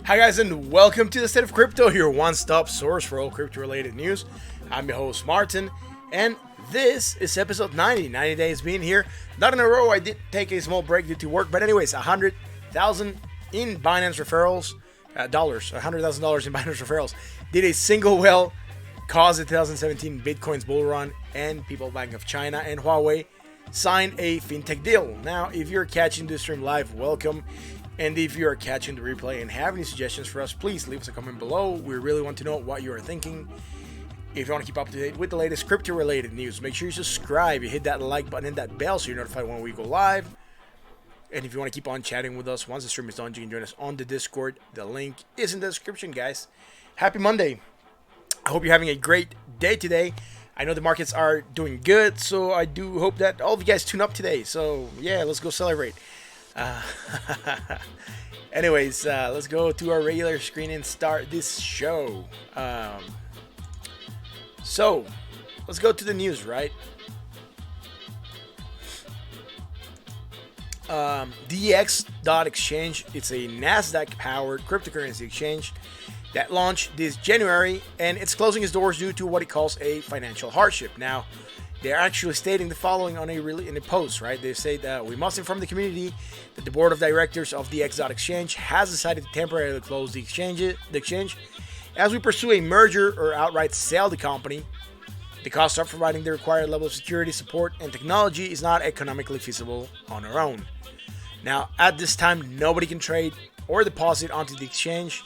Hi guys, and welcome to the State of Crypto, your one-stop source for all crypto-related news. I'm your host Martin, and this is episode 90 days being here. Not in a row. I did take a small break due to work, but anyways, 100,000 in Binance Referrals, $100,000 in Binance Referrals. Did a single whale cause the 2017 Bitcoin's bull run, and PBoC of China and Huawei signed a Fintech deal. Now, if you're catching this stream live, welcome. And if you are catching the replay and have any suggestions for us, please leave us a comment below. We really want to know what you are thinking. If you want to keep up to date with the latest crypto-related news, make sure you subscribe. You hit that like button and that bell so you're notified when we go live. And if you want to keep on chatting with us, once the stream is done, you can join us on the Discord. The link is in the description, guys. Happy Monday. I hope you're having a great day today. I know the markets are doing good, so I do hope that all of you guys tune up today. So, yeah, let's go celebrate. Anyways, let's go to our regular screen and start this show. So let's go to the news, right? DX.exchange, it's a Nasdaq powered cryptocurrency exchange that launched this January, and it's closing its doors due to what it calls a financial hardship. Now, they're actually stating the following on in a post, right? They say that we must inform the community that the board of directors of the X.exchange has decided to temporarily close the exchange as we pursue a merger or outright sell the company. The cost of providing the required level of security, support, and technology is not economically feasible on our own. Now, at this time, nobody can trade or deposit onto the exchange.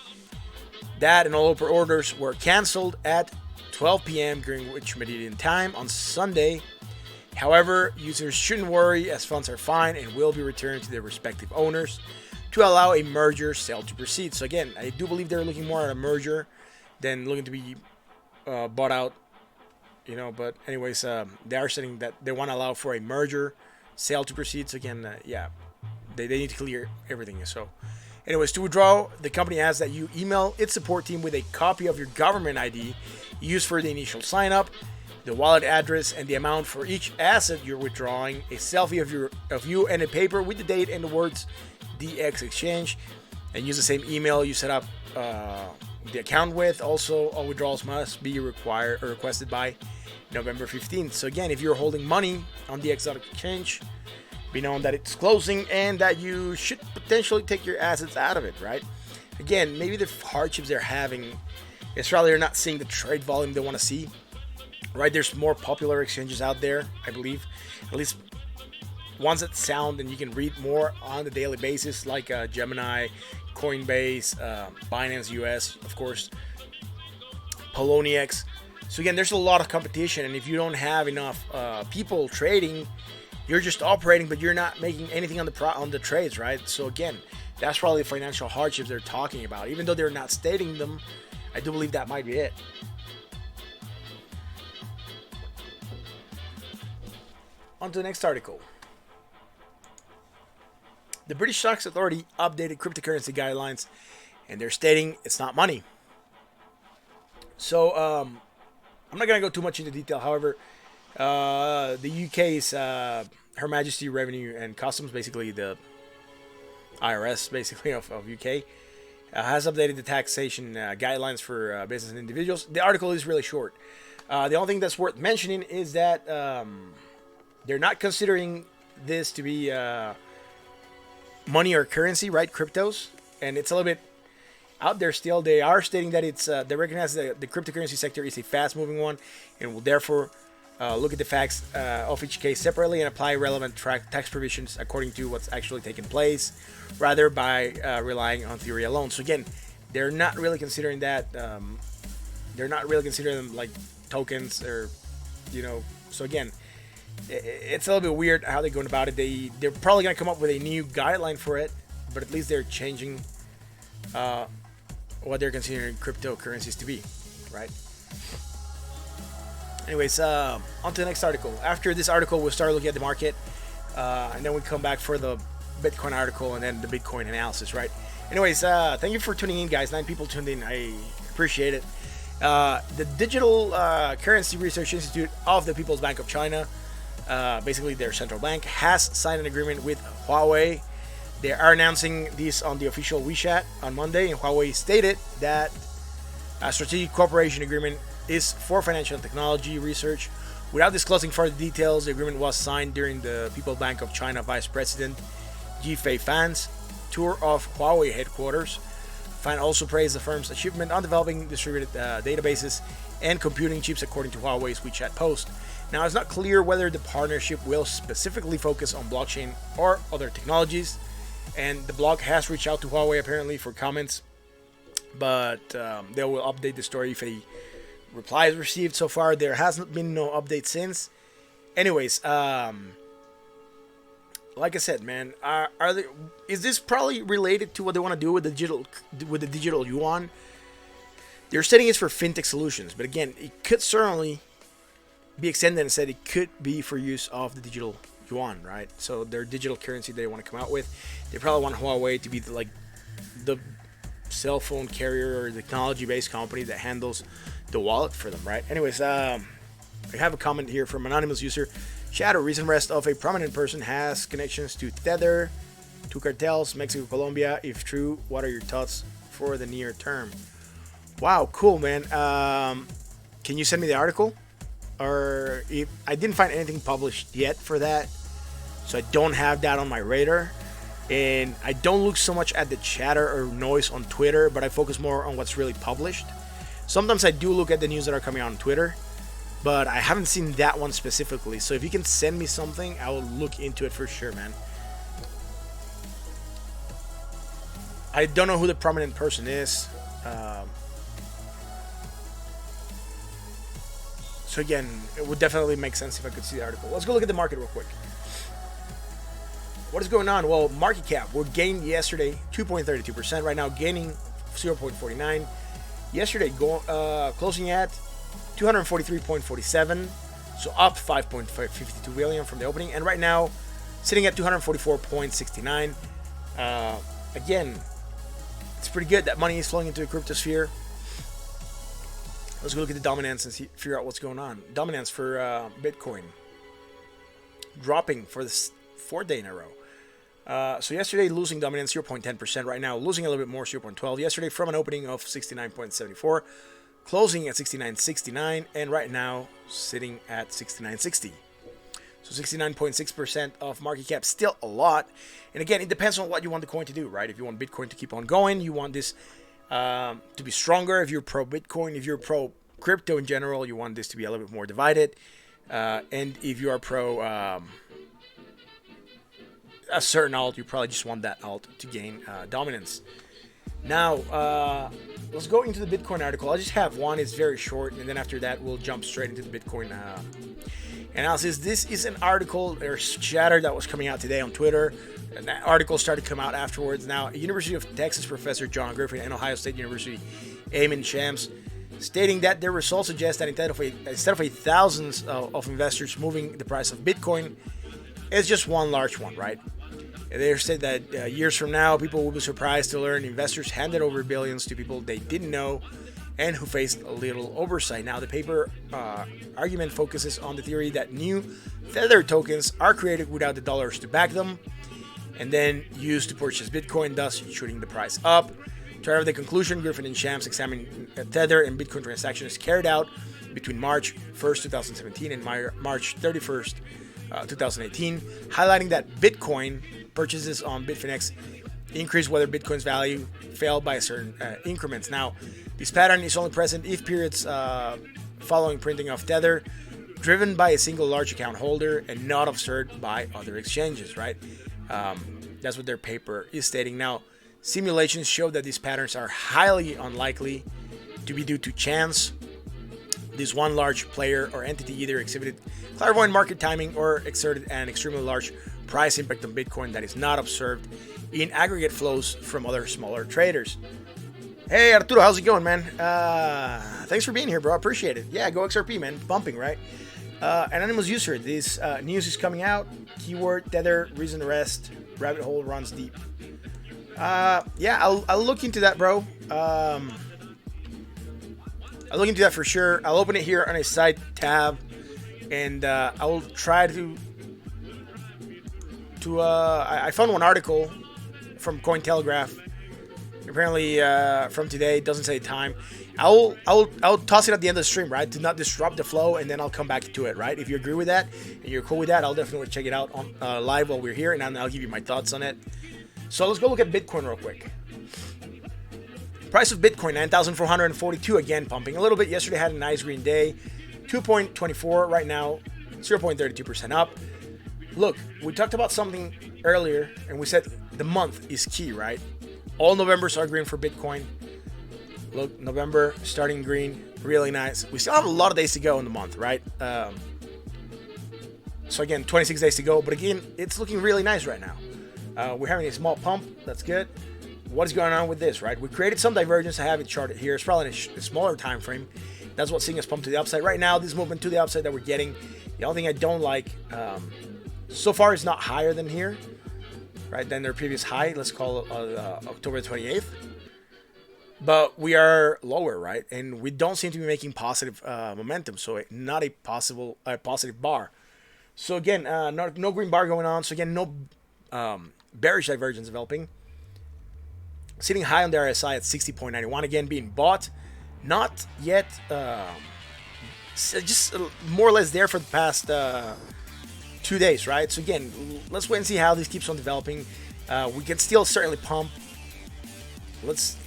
That and all open orders were canceled at 12 p.m. Greenwich Meridian time on Sunday. However, users shouldn't worry as funds are fine and will be returned to their respective owners to allow a merger sale to proceed. So again, I do believe they're looking more at a merger than looking to be bought out, you know. But anyways, they are saying that they want to allow for a merger sale to proceed. So again, yeah, they need to clear everything. So anyways, to withdraw, the company asks that you email its support team with a copy of your government ID used for the initial sign-up, the wallet address, and the amount for each asset you're withdrawing, a selfie of you and a paper with the date and the words DX Exchange, and use the same email you set up the account with. Also, all withdrawals must be required or requested by November 15th. So again, if you're holding money on the X.exchange, be known that it's closing and that you should potentially take your assets out of it, right? Again, maybe the hardships they're having is probably they're not seeing the trade volume they want to see, right? There's more popular exchanges out there, I believe, at least ones that sound and you can read more on the daily basis, like Gemini, Coinbase, Binance US, of course, Poloniex. So again, there's a lot of competition, and if you don't have enough people trading, you're just operating, but you're not making anything on the trades, right? So again, that's probably the financial hardships they're talking about. Even though they're not stating them, I do believe that might be it. On to the next article. The British Stocks Authority updated cryptocurrency guidelines, and they're stating it's not money. So I'm not going to go too much into detail. However, the UK's Her Majesty Revenue and Customs, basically the IRS basically of UK, has updated the taxation guidelines for business and individuals. The article is really short. The only thing that's worth mentioning is that they're not considering this to be money or currency, right? Cryptos, and it's a little bit out there still. They are stating that it's they recognize that the cryptocurrency sector is a fast-moving one and will therefore look at the facts of each case separately and apply relevant tax provisions according to what's actually taking place, rather by relying on theory alone. So again, they're not really considering that. They're not really considering them like tokens or, you know. So again, it's a little bit weird how they're going about it. They're probably going to come up with a new guideline for it, but at least they're changing what they're considering cryptocurrencies to be, right? Anyways, on to the next article. After this article, we'll start looking at the market, and then we come back for the Bitcoin article and then the Bitcoin analysis, right? Anyways, thank you for tuning in, guys. 9 people tuned in. I appreciate it. The Digital Currency Research Institute of the People's Bank of China, basically their central bank, has signed an agreement with Huawei They are announcing this on the official WeChat on Monday, and Huawei stated that a strategic cooperation agreement is for financial and technology research. Without disclosing further details, the agreement was signed during the People's Bank of China Vice President Fei Fan's tour of Huawei headquarters. Fan also praised the firm's achievement on developing distributed databases and computing chips, according to Huawei's WeChat post. Now, it's not clear whether the partnership will specifically focus on blockchain or other technologies, and the blog has reached out to Huawei apparently for comments, but they will update the story if a reply is received. So far, there hasn't been no update since. Anyways, like I said, man, is this probably related to what they want to do with the digital yuan? They're stating it's for fintech solutions, but again, it could certainly be extended and said it could be for use of the digital yuan, right? So their digital currency they want to come out with. They probably want Huawei to be the cell phone carrier or technology-based company that handles the wallet for them, right? Anyways, I have a comment here from anonymous user. Shadow, recent arrest of a prominent person has connections to Tether, to cartels, Mexico, Colombia. If true, what are your thoughts for the near term? Wow, cool, man. Can you send me the article? Or if I didn't find anything published yet for that, so I don't have that on my radar. And I don't look so much at the chatter or noise on Twitter, but I focus more on what's really published. Sometimes I do look at the news that are coming out on Twitter, but I haven't seen that one specifically. So if you can send me something, I will look into it for sure, man. I don't know who the prominent person is. So again, it would definitely make sense if I could see the article. Let's go look at the market real quick. What is going on? Well, market cap, we gained yesterday 2.32%. Right now, gaining 0.49. Yesterday, closing at 243.47, so up 5.52 billion from the opening. And right now, sitting at 244.69. Again, it's pretty good. That money is flowing into the crypto sphere. Let's go look at the dominance and figure out what's going on. Dominance for Bitcoin dropping for the fourth day in a row. So yesterday losing dominance 0.10%. Right now losing a little bit more, 0.12. Yesterday from an opening of 69.74, closing at 69.69, and right now sitting at 69.60. So 69.6% of market cap, still a lot. And again, it depends on what you want the coin to do, right? If you want Bitcoin to keep on going, you want this to be stronger. If you're pro Bitcoin, if you're pro crypto in general, you want this to be a little bit more divided. And if you are pro a certain alt, you probably just want that alt to gain dominance. Now, let's go into the Bitcoin article. I just have one. It's very short, and then after that, we'll jump straight into the Bitcoin analysis. This is an article or chatter that was coming out today on Twitter. And that article started to come out afterwards. Now, University of Texas professor John Griffin and Ohio State University Eamon Shams stating that their results suggest that instead of thousands of investors moving the price of Bitcoin, it's just one large one, right? They said that years from now, people will be surprised to learn investors handed over billions to people they didn't know and who faced a little oversight. Now, the paper argument focuses on the theory that new Tether tokens are created without the dollars to back them, and then used to purchase Bitcoin, thus shooting the price up. To arrive at the conclusion, Griffin and Shams examined Tether and Bitcoin transactions carried out between March 1st, 2017 and March 31st, 2018, highlighting that Bitcoin purchases on Bitfinex increased whether Bitcoin's value fell by certain increments. Now, this pattern is only present if periods following printing of Tether, driven by a single large account holder and not observed by other exchanges, right? That's what their paper is stating. Now, simulations show that these patterns are highly unlikely to be due to chance. This one large player or entity either exhibited clairvoyant market timing or exerted an extremely large price impact on Bitcoin that is not observed in aggregate flows from other smaller traders. Hey, Arturo, how's it going, man? Thanks for being here, bro. Appreciate it. Yeah, go XRP, man. Bumping, right? Anonymous user, this news is coming out. Keyword, Tether, recent arrest, rabbit hole runs deep. Yeah, I'll look into that, bro. I'll look into that for sure. I'll open it here on a side tab, and I will try to I found one article from Cointelegraph. Apparently from today, it doesn't say time. I'll toss it at the end of the stream, right, to not disrupt the flow, and then I'll come back to it, right? If you agree with that and you're cool with that, I'll definitely check it out on live while we're here, and I'll give you my thoughts on it. So let's go look at Bitcoin real quick. Price of Bitcoin, 9,442, again pumping a little bit. Yesterday had a nice green day, 2.24. Right now, 0.32% up. Look, we talked about something earlier, and we said the month is key, right? All Novembers are green for Bitcoin. Look, November starting green, really nice. We still have a lot of days to go in the month, right? So again, 26 days to go, but again, it's looking really nice right now. We're having a small pump, that's good. What is going on with this, right? We created some divergence. I have it charted here. It's probably in a smaller time frame. That's what's seeing us pump to the upside. Right now, this movement to the upside that we're getting, the only thing I don't like, so far is not higher than here, right, than their previous high. Let's call it October 28th. But we are lower, right? And we don't seem to be making positive momentum. So not a positive bar. So again, no green bar going on. So again, no bearish divergence developing. Sitting high on the RSI at 60.91. Again, being bought. Not yet, just more or less there for the past 2 days, right? So again, let's wait and see how this keeps on developing. We can still certainly pump.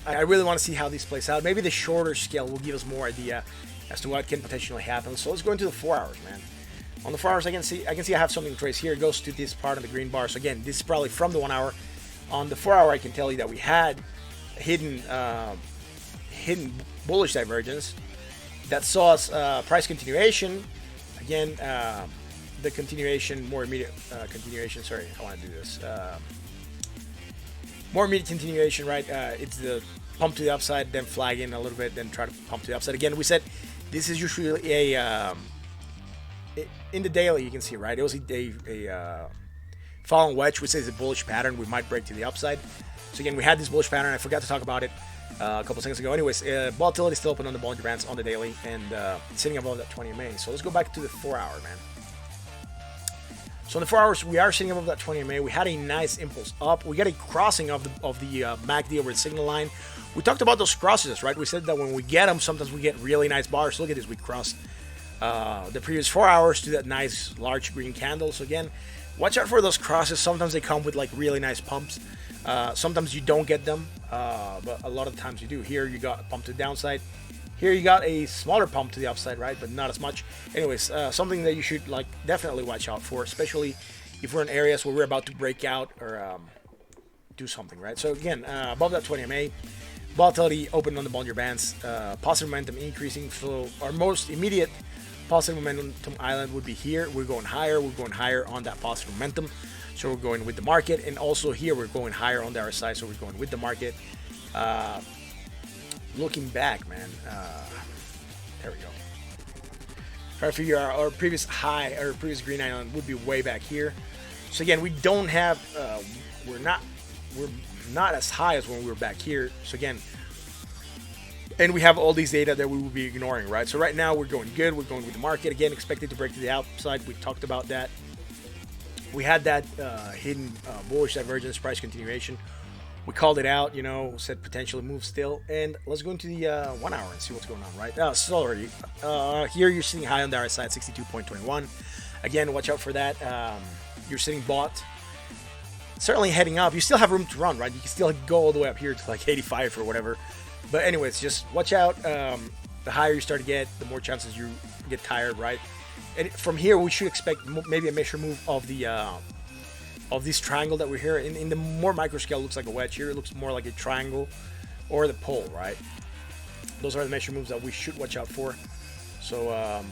I really want to see how this plays out. Maybe the shorter scale will give us more idea as to what can potentially happen. So let's go into the 4 hours, man. On the 4 hours, I can see I have something traced here. It goes to this part of the green bar. So again, this is probably from the 1 hour. On the 4 hour, I can tell you that we had hidden bullish divergence that saw us price continuation. Again, the continuation, more immediate continuation. Sorry, I want to do this. More immediate continuation, right? It's the pump to the upside, then flag in a little bit, then try to pump to the upside. Again, we said this is usually in the daily, you can see, right? It was a falling wedge, which is a bullish pattern. We might break to the upside. So again, we had this bullish pattern. I forgot to talk about it a couple seconds ago. Anyways, volatility is still open on the Bollinger Bands on the daily, and it's sitting above that 20 MA. So let's go back to the 4 hour, man. So in the 4 hours, we are sitting above that 20 MA. We had a nice impulse up. We got a crossing of the MACD over the signal line. We talked about those crosses, right? We said that when we get them, sometimes we get really nice bars. Look at this. We crossed the previous 4 hours to that nice large green candle. So again, watch out for those crosses. Sometimes they come with like really nice pumps. Sometimes you don't get them, but a lot of the times you do. Here you got a pump to the downside. Here you got a smaller pump to the upside, right? But not as much. Anyways, something that you should like definitely watch out for, especially if we're in areas where we're about to break out or do something, right? So again, above that 20 MA, volatility open on the Bollinger Bands, positive momentum increasing. So our most immediate positive momentum island would be here. We're going higher. We're going higher on that positive momentum. So we're going with the market, and also here we're going higher on the RSI, so we're going with the market. Looking back, man, there we go. Try to figure out our previous high, or previous green island would be way back here. So again, we don't have, we're not as high as when we were back here. So again, and we have all these data that we will be ignoring, right? So right now we're going good. We're going with the market again, expected to break to the outside. We talked about that. We had that hidden bullish divergence, price continuation. We called it out, said potentially move still. And let's go into the 1 hour and see what's going on, right? Sorry. Here you're sitting high on the RSI at 62.21. Again, watch out for that. You're sitting bought. Certainly heading up. You still have room to run, right? You can still go all the way up here to like 85 or whatever. But anyways, just watch out. The higher you start to get, the more chances you get tired, right? And from here, we should expect maybe a measure move of the of this triangle that we're here. In the more micro scale, it looks like a wedge. Here, it looks more like a triangle or the pole, right? Those are the measure moves that we should watch out for. So I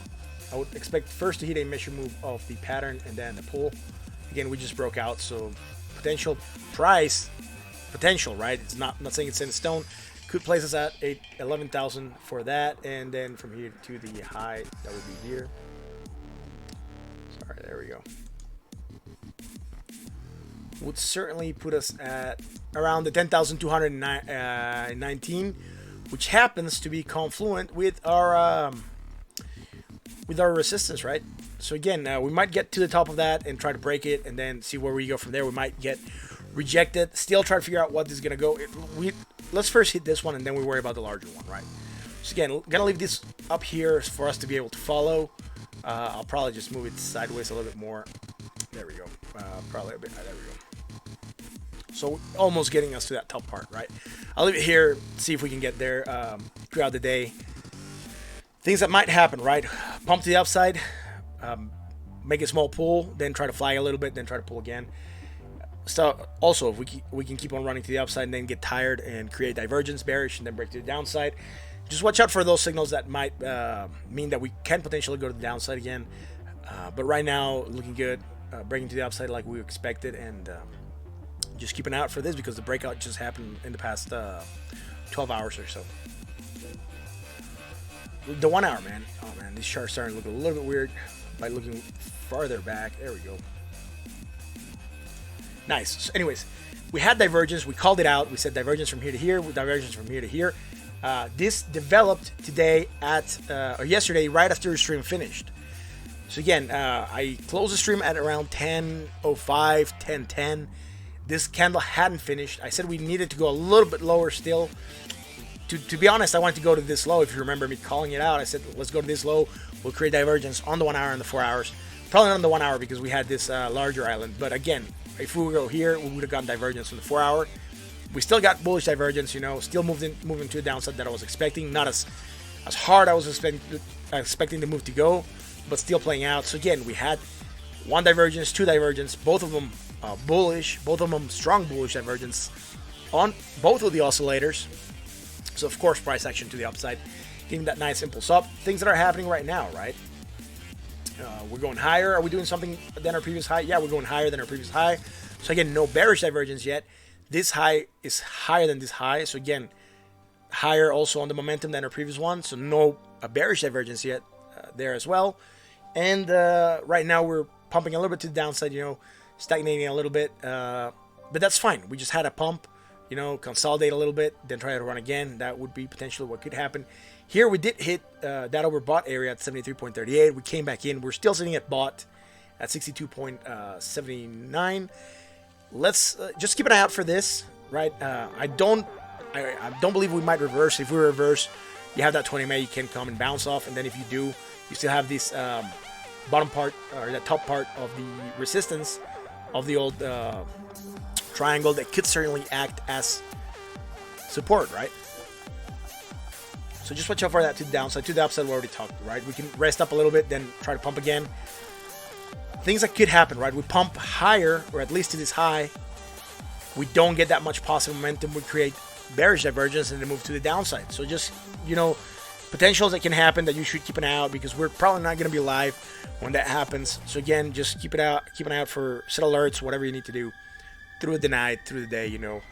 would expect first to hit a measure move of the pattern and then the pole. Again, we just broke out, so potential price, right? It's not saying it's in stone. Could place us at 11,000 for that, and then from here to the high, that would be here. Sorry, there we go. Would certainly put us at around the 10,219, which happens to be confluent with our resistance, right? So again, we might get to the top of that and try to break it, and then see where we go from there. We might get rejected. Still try to figure out what this is gonna go. Let's first hit this one, and then we worry about the larger one, right? So again, gonna leave this up here for us to be able to follow. I'll probably just move it sideways a little bit more. There we go. Probably a bit. There we go. So almost getting us to that top part, right? I'll leave it here. See if we can get there throughout the day. Things that might happen, right? Pump to the upside. Make a small pull, then try to fly a little bit, then try to pull again. So also, if we can keep on running to the upside and then get tired and create divergence, bearish, and then break to the downside. Just watch out for those signals that might mean that we can potentially go to the downside again. But right now, looking good, breaking to the upside like we expected, and just keep an eye out for this because the breakout just happened in the past 12 hours or so. The 1 hour, man. Oh man, this chart's starting to look a little bit weird by looking farther back. There we go. Nice. So anyways, we had divergence. We called it out. We said divergence from here to here, divergence from here to here. This developed today or yesterday, right after the stream finished. So again, I closed the stream at around 10:05, 10:10. This candle hadn't finished. I said we needed to go a little bit lower still. To be honest, I wanted to go to this low. If you remember me calling it out, I said, let's go to this low. We'll create divergence on the 1 hour and the 4 hours. Probably not on the 1 hour because we had this larger island. But again, if we go here, we would have gotten divergence on the 4 hour. We still got bullish divergence, you know, still moving to the downside that I was expecting. Not as hard I was expecting the move to go, but still playing out. So again, we had one divergence, two divergence, both of them bullish, both of them strong bullish divergence on both of the oscillators. So of course, price action to the upside, getting that nice impulse up. Things that are happening right now, right? We're going higher. Are we doing something than our previous high? Yeah, we're going higher than our previous high. So again, no bearish divergence yet. This high is higher than this high. So again, higher also on the momentum than our previous one. So no bearish divergence yet there as well. And right now we're pumping a little bit to the downside, you know, stagnating a little bit. But that's fine. We just had a pump. You know, consolidate a little bit, then try to run again. That would be potentially what could happen. Here we did hit that overbought area at 73.38. We came back in. We're still sitting at bought at 62.79. Let's just keep an eye out for this, right? I don't believe we might reverse. If we reverse, you have that 20 MA, you can come and bounce off, and then if you do, you still have this bottom part or the top part of the resistance of the old triangle that could certainly act as support, right? So just watch out for that to the downside. To the upside, we already talked, right? We can rest up a little bit, then try to pump again. Things that could happen, right? We pump higher, or at least to this high. We don't get that much positive momentum. We create bearish divergence and then move to the downside. So just, you know, potentials that can happen that you should keep an eye out because we're probably not going to be live when that happens. So again, just keep an eye out for set alerts, whatever you need to do. Through the night, through the day, you know,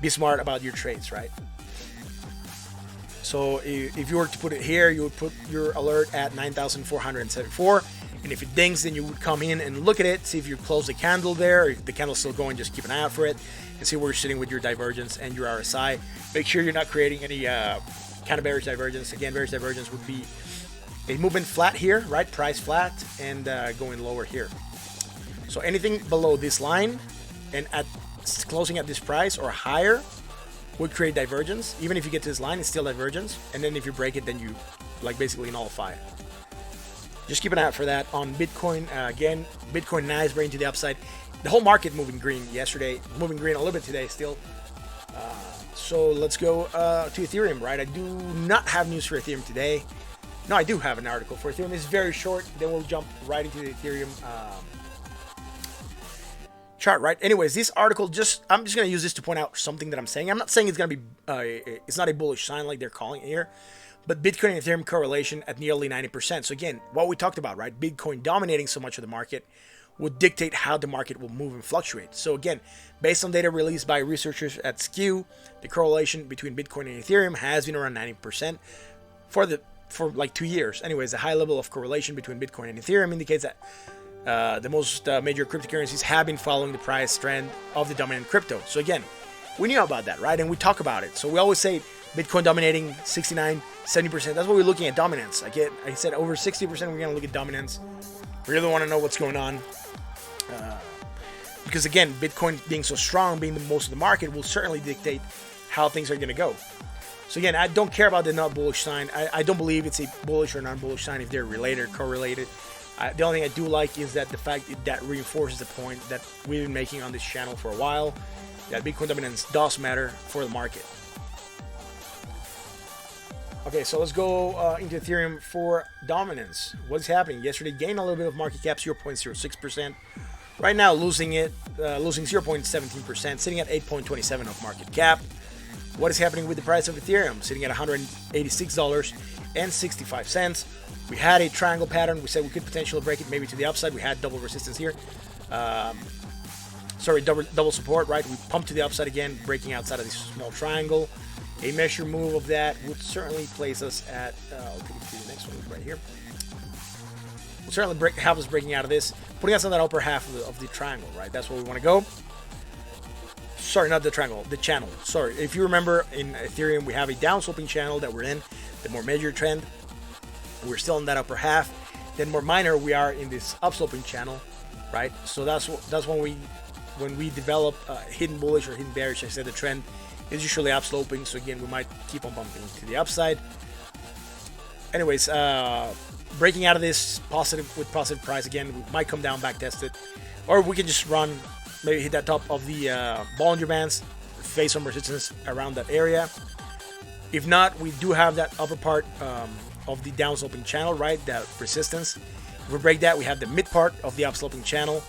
be smart about your trades, right? So if you were to put it here, you would put your alert at 9,474, and if it dings, then you would come in and look at it, see if you close the candle there, or if the candle's still going, just keep an eye out for it, and see where you're sitting with your divergence and your RSI. Make sure you're not creating any kind of bearish divergence. Again, bearish divergence would be a movement flat here, right? Price flat, and going lower here. So anything below this line, and at closing at this price or higher would create divergence. Even if you get to this line, it's still divergence. And then if you break it, then you like basically nullify it. Just keep an eye out for that. On Bitcoin, again, Bitcoin nice, breaking to the upside. The whole market moving green yesterday, moving green a little bit today still. So let's go to Ethereum, right? I do not have news for Ethereum today. No, I do have an article for Ethereum. It's very short. Then we'll jump right into the Ethereum chart, right? Anyways, this article I'm just going to use this to point out something that I'm saying. I'm not saying it's going to be it's not a bullish sign like they're calling it here, but Bitcoin and Ethereum correlation at nearly 90%. So again, what we talked about, right? Bitcoin dominating so much of the market would dictate how the market will move and fluctuate. So again, based on data released by researchers at Skew, the correlation between Bitcoin and Ethereum has been around 90% for like 2 years. Anyways, the high level of correlation between Bitcoin and Ethereum indicates that the most major cryptocurrencies have been following the price trend of the dominant crypto. So again, we knew about that, right? And we talk about it. So we always say Bitcoin dominating 69, 70%. That's what we're looking at, dominance. I said over 60%, we're going to look at dominance. Really want to know what's going on. because again, Bitcoin being so strong, being the most of the market, will certainly dictate how things are going to go. So again, I don't care about the not bullish sign. I don't believe it's a bullish or non-bullish sign if they're related or correlated. The only thing I do like is that the fact that reinforces the point that we've been making on this channel for a while, that Bitcoin dominance does matter for the market. Okay, so let's go into Ethereum for dominance. What's happening? Yesterday gained a little bit of market cap, 0.06%. Right now losing 0.17%, sitting at 8.27 of market cap. What is happening with the price of Ethereum? Sitting at $186.65. We had a triangle pattern. We said we could potentially break it maybe to the upside. We had double resistance here. Double support, right? We pumped to the upside again, breaking outside of this small triangle. A measure move of that would certainly place us at, I'll take it to the next one right here. Will certainly have us breaking out of this, putting us on that upper half of the triangle, right? That's where we want to go. Sorry, not the triangle, the channel. Sorry, if you remember, in Ethereum, we have a downsloping channel that we're in, the more major trend. We're still in that upper half. Then more minor, we are in this upsloping channel, right? So that's when we develop hidden bullish or hidden bearish. I said the trend is usually upsloping, so again, we might keep on bumping to the upside. Anyways, breaking out of this positive price again, we might come down, back test it, or we can just run. Maybe hit that top of the Bollinger Bands, face some resistance around that area. If not, we do have that upper part of the downsloping channel, right? That resistance. If we break that, we have the mid part of the upsloping channel.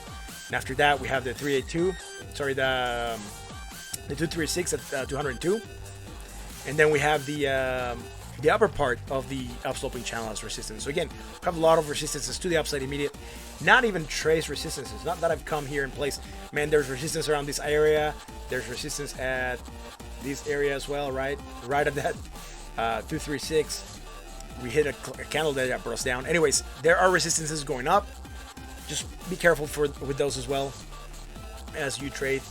And after that, we have the 382. Sorry, the 236 at 202. And then we have the upper part of the upsloping channel as resistance. So again, we have a lot of resistances to the upside immediate. Not even trace resistances. Not that I've come here in place. Man, there's resistance around this area. There's resistance at this area as well, right? Right at that 236. We hit a candle that brought us down. Anyways, there are resistances going up. Just be careful with those as well as you trade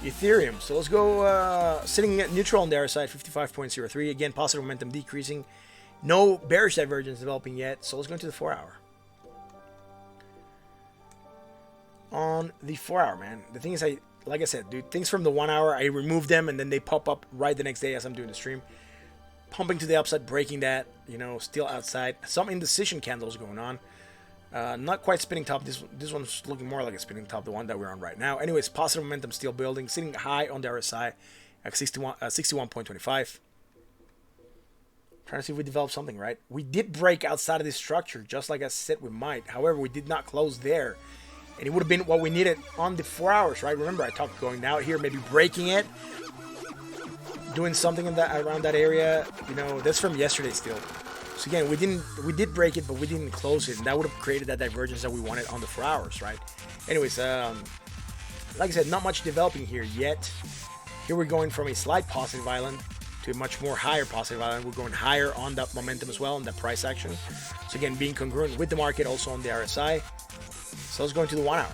Ethereum. So let's go sitting at neutral on the other side, 55.03. Again, positive momentum decreasing. No bearish divergence developing yet. So let's go into the 4-hour. On the 4-hour, man, the thing is, like I said, dude, things from the 1 hour, I remove them and then they pop up right the next day as I'm doing the stream. Pumping to the upside, breaking that, still outside. Some indecision candles going on. Not quite spinning top. This one's looking more like a spinning top, the one that we're on right now. Anyways, positive momentum still building, sitting high on the RSI at 61.25. Trying to see if we develop something, right? We did break outside of this structure, just like I said we might. However, we did not close there. And it would have been what we needed on the 4 hours, right? Remember, I talked going out here, maybe breaking it, doing something in that around that area. That's from yesterday still. So again, we did break it, but we didn't close it, and that would have created that divergence that we wanted on the 4 hours, right? Anyways, like I said, not much developing here yet. Here we're going from a slight positive island to a much more higher positive island. We're going higher on that momentum as well, on that price action. So again, being congruent with the market, also on the RSI. So let's go into the 1 hour.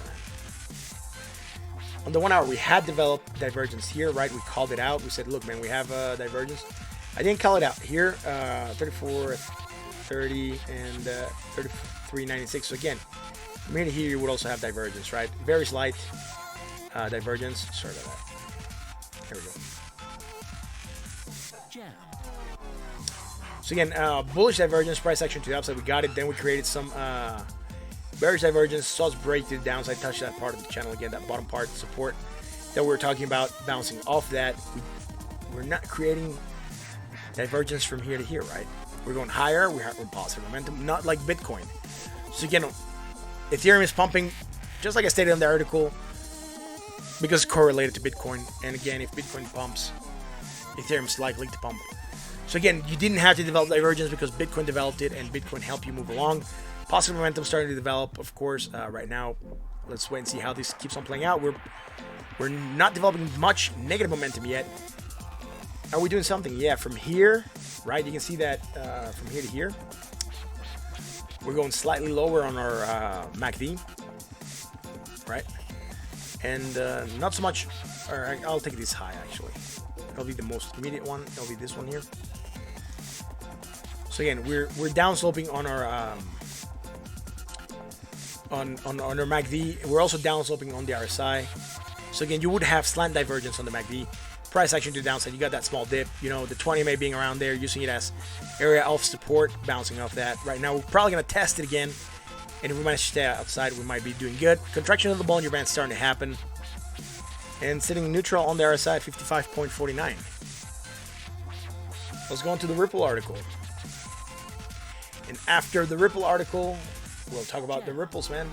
On the 1 hour, we had developed divergence here, right? We called it out. We said, look, man, we have divergence. I didn't call it out here. 34.30 and 33.96. So again, from here to here, you would also have divergence, right? Very slight divergence. Sorry about that. There we go. So again, bullish divergence, price action to the upside. We got it. Then we created some bearish divergence, saw us break to the downside, touch that part of the channel again, that bottom part, support that we were talking about, bouncing off that. We're not creating divergence from here to here, right? We're going higher, we're positive momentum, not like Bitcoin. So again, Ethereum is pumping, just like I stated in the article, because it's correlated to Bitcoin. And again, if Bitcoin pumps, Ethereum is likely to pump. So again, you didn't have to develop divergence because Bitcoin developed it, and Bitcoin helped you move along. Positive momentum starting to develop, of course. Right now, let's wait and see how this keeps on playing out. We're not developing much negative momentum yet. Are we doing something? Yeah, from here, right? You can see that from here to here. We're going slightly lower on our MACD, right? And not so much. All right, I'll take this high actually. It'll be the most immediate one. It'll be this one here. So again, we're down sloping on our on our MACD. We're also down sloping on the RSI. So again, you would have slant divergence on the MACD. Price action to the downside, you got that small dip. You know, the 20 MA being around there, using it as area of support, bouncing off that. Right now, we're probably going to test it again. And if we manage to stay outside, we might be doing good. Contraction of the Bollinger Band starting to happen. And sitting neutral on the RSI at 55.49. Let's go on to the Ripple article. And after the Ripple article, we'll talk about the ripples, man.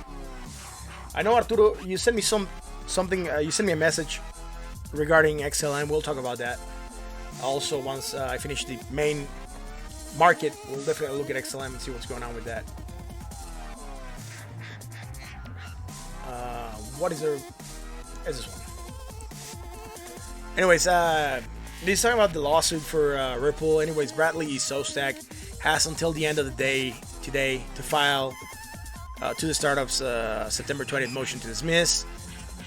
I know, Arturo, you sent me something. You sent me a message regarding XLM. We'll talk about that. Also, once I finish the main market, we'll definitely look at XLM and see what's going on with that. What is there? Is this one? Anyways, he's talking about the lawsuit for Ripple. Anyways, Bradley E. Sostak has until the end of the day today to file to the startup's September 20th motion to dismiss,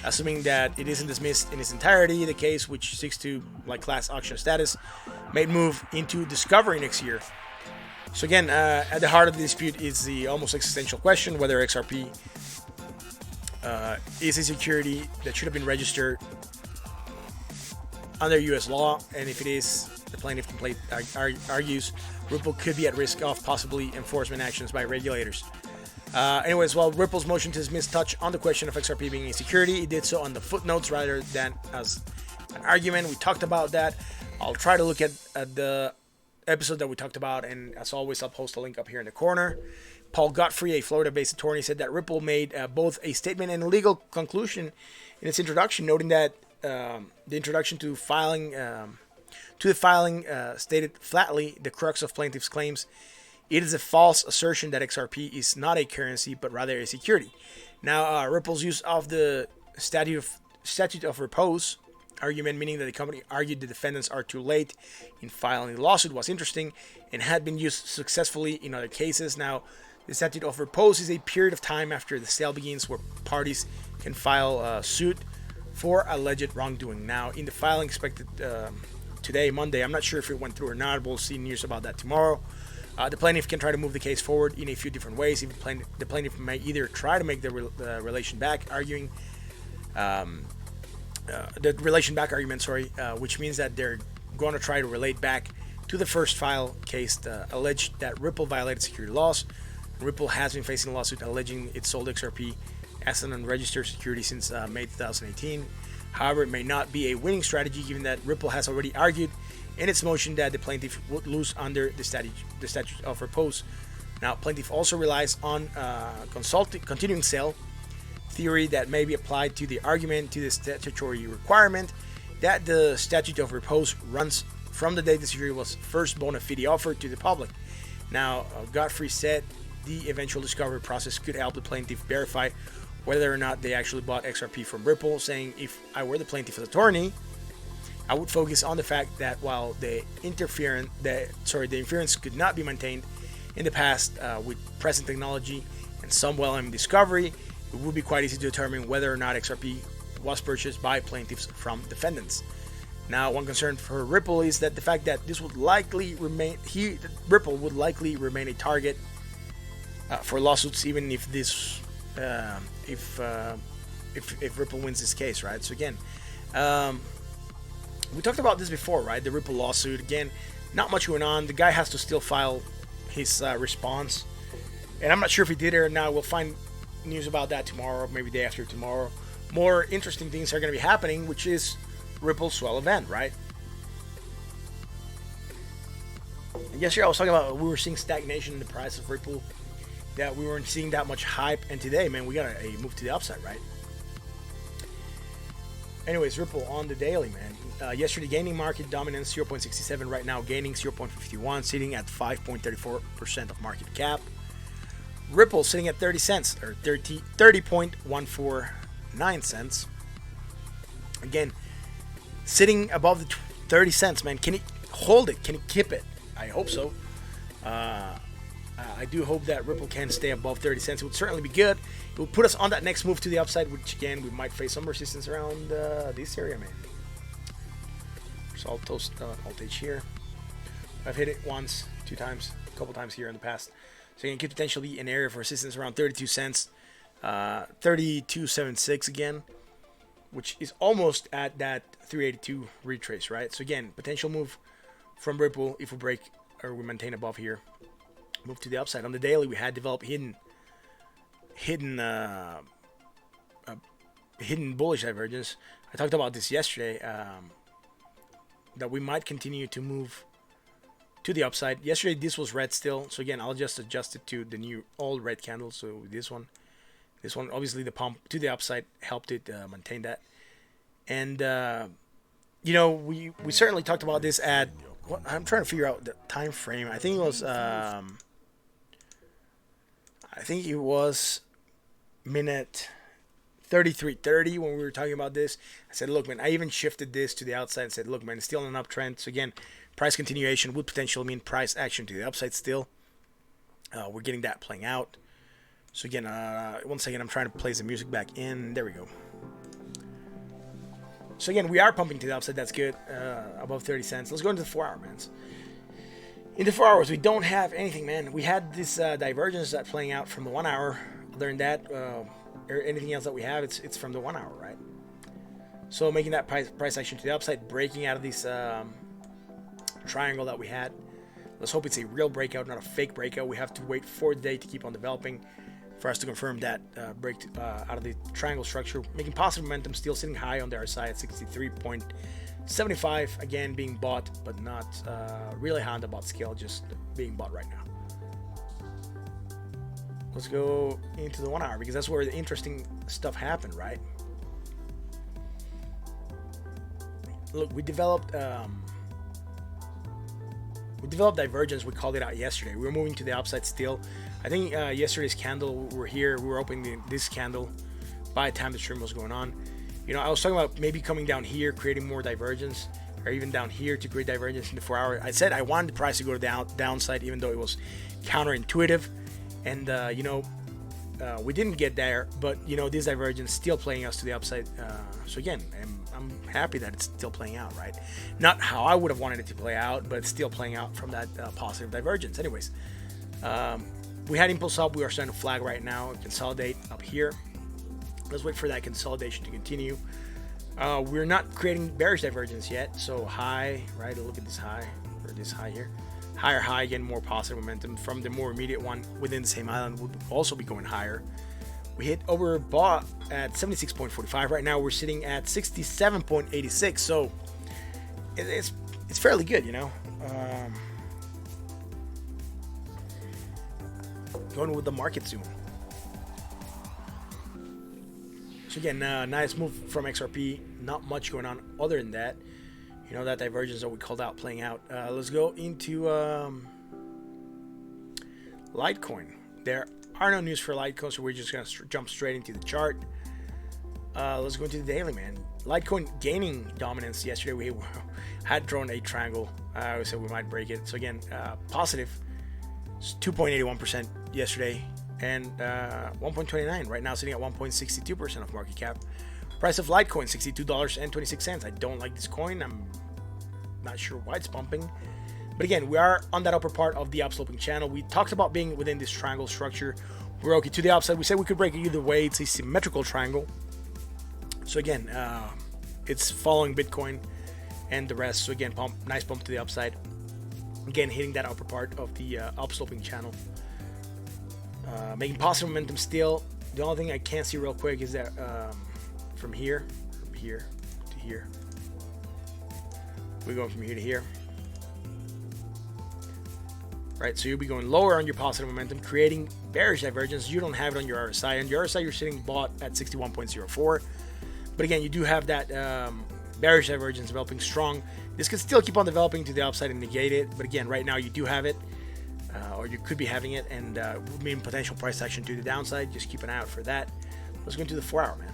assuming that it isn't dismissed in its entirety. The case, which seeks to, like, class action status, may move into discovery next year. So again, at the heart of the dispute is the almost existential question whether XRP is a security that should have been registered under U.S. law, and if it is, the plaintiff argues Ripple could be at risk of possibly enforcement actions by regulators. Anyways, while Ripple's motion to dismiss touched on the question of XRP being a security, it did so on the footnotes rather than as an argument. We talked about that. I'll try to look at the episode that we talked about, and as always, I'll post a link up here in the corner. Paul Godfrey, a Florida-based attorney, said that Ripple made both a statement and a legal conclusion in its introduction, noting that the introduction to the filing stated flatly the crux of plaintiff's claims. It is a false assertion that XRP is not a currency, but rather a security. Now, Ripple's use of the statute of repose argument, meaning that the company argued the defendants are too late in filing the lawsuit, was interesting and had been used successfully in other cases. Now, the statute of repose is a period of time after the sale begins where parties can file a suit for alleged wrongdoing. Now, in the filing expected today, Monday, I'm not sure if it went through or not. We'll see news about that tomorrow. The plaintiff can try to move the case forward in a few different ways. The plaintiff may either try to make the relation back argument, which means that they're going to try to relate back to the first file case alleged that Ripple violated security laws. Ripple has been facing a lawsuit alleging it sold XRP as an unregistered security since May 2018. However, it may not be a winning strategy given that Ripple has already argued in its motion that the plaintiff would lose under the statute of repose. Now, plaintiff also relies on continuing sale theory that may be applied to the argument to the statutory requirement that the statute of repose runs from the day the security was first bona fide offered to the public. Now, Godfrey said the eventual discovery process could help the plaintiff verify whether or not they actually bought XRP from Ripple, saying, if I were the plaintiff's attorney, I would focus on the fact that while the inference could not be maintained in the past with present technology and some well-aimed discovery, it would be quite easy to determine whether or not XRP was purchased by plaintiffs from defendants. Now, one concern for Ripple is that the fact that this would likely remain, Ripple would likely remain a target for lawsuits, even if this, if Ripple wins this case, right? So again, we talked about this before, right? The Ripple lawsuit. Again, not much going on. The guy has to still file his response, and I'm not sure if he did it or not. We'll find news about that tomorrow, maybe day after tomorrow. More interesting things are going to be happening, which is Ripple's swell event, right? And yesterday I was talking about we were seeing stagnation in the price of Ripple, that we weren't seeing that much hype, and today, man, we got a move to the upside, right? Anyways, Ripple on the daily, man. Yesterday gaining market dominance 0.67, right now gaining 0.51, sitting at 5.34% of market cap. Ripple sitting at 30 cents, or 30.149 cents. Again, sitting above the 30 cents, man. Can it hold it? Can it keep it? I hope so. I do hope that Ripple can stay above 30 cents. It would certainly be good. It would put us on that next move to the upside, which again, we might face some resistance around this area, man. So I'll toast Alt-H here. I've hit it once, two times, a couple times here in the past. So you can keep potentially an area for resistance around 32 cents. 32.76 again, which is almost at that 382 retrace, right? So again, potential move from Ripple if we break or we maintain above here. Move to the upside. On the daily, we had developed hidden bullish divergence. I talked about this yesterday, that we might continue to move to the upside. Yesterday, this was red still. So again, I'll just adjust it to the new old red candle. So this one, obviously the pump to the upside helped it maintain that. And, we certainly talked about this at, I'm trying to figure out the time frame. I think it was minute 33.30 when we were talking about this. I said, look, man, I even shifted this to the outside and said, look, man, it's still an uptrend. So again, price continuation would potentially mean price action to the upside still. We're getting that playing out. So again, 1 second, I'm trying to place the music back in. There we go. So again, we are pumping to the upside. That's good. Above 30 cents. Let's go into the 4-hour, man. In the 4 hours, we don't have anything, man. We had this divergence that playing out from the 1 hour. Other than that, or anything else that we have, it's from the 1 hour, right? So making that price action to the upside, breaking out of this triangle that we had. Let's hope it's a real breakout, not a fake breakout. We have to wait for the day to keep on developing for us to confirm that break out of the triangle structure. Making positive momentum, still sitting high on the RSI at 63.75. Again, being bought, but not really high on the bot scale, just being bought right now. Let's go into the 1 hour because that's where the interesting stuff happened, right? Look, we developed divergence. We called it out yesterday. We were moving to the upside still. I think yesterday's candle, we were opening this candle by the time the stream was going on. I was talking about maybe coming down here, creating more divergence, or even down here to create divergence in the 4 hour. I said I wanted the price to go to downside, even though it was counterintuitive. And, we didn't get there, but, this divergence still playing us to the upside. So again, I'm happy that it's still playing out, right? Not how I would have wanted it to play out, but it's still playing out from that positive divergence. Anyways, we had impulse up. We are starting to flag right now, consolidate up here. Let's wait for that consolidation to continue. We're not creating bearish divergence yet. So high, right? Look at this high, or this high here. Higher high, again, more positive momentum from the more immediate one within the same island would also be going higher. We hit overbought at 76.45. Right now we're sitting at 67.86. So it's fairly good, going with the market zoom. So again, nice move from XRP. Not much going on other than that. That divergence that we called out playing out. Let's go into Litecoin. There are no news for Litecoin, so we're just going to jump straight into the chart. Let's go into the daily, man. Litecoin gaining dominance yesterday. We had drawn a triangle. We said we might break it. So again, positive. It's 2.81% yesterday and 1.29 right now, sitting at 1.62% of market cap. Price of Litecoin, $62.26. I don't like this coin. I'm not sure why it's pumping. But again, we are on that upper part of the upsloping channel. We talked about being within this triangle structure. We're okay to the upside. We said we could break it either way. It's a symmetrical triangle. So again, it's following Bitcoin and the rest. So again, nice pump to the upside. Again, hitting that upper part of the upsloping channel. Making positive momentum still. The only thing I can't see real quick is that from here to here. We're going from here to here. Right, so you'll be going lower on your positive momentum, creating bearish divergence. You don't have it on your RSI. On your RSI, you're sitting bought at 61.04. But again, you do have that bearish divergence developing strong. This could still keep on developing to the upside and negate it. But again, right now you do have it, or you could be having it, and would mean potential price action to the downside. Just keep an eye out for that. Let's go into the 4 hour, man.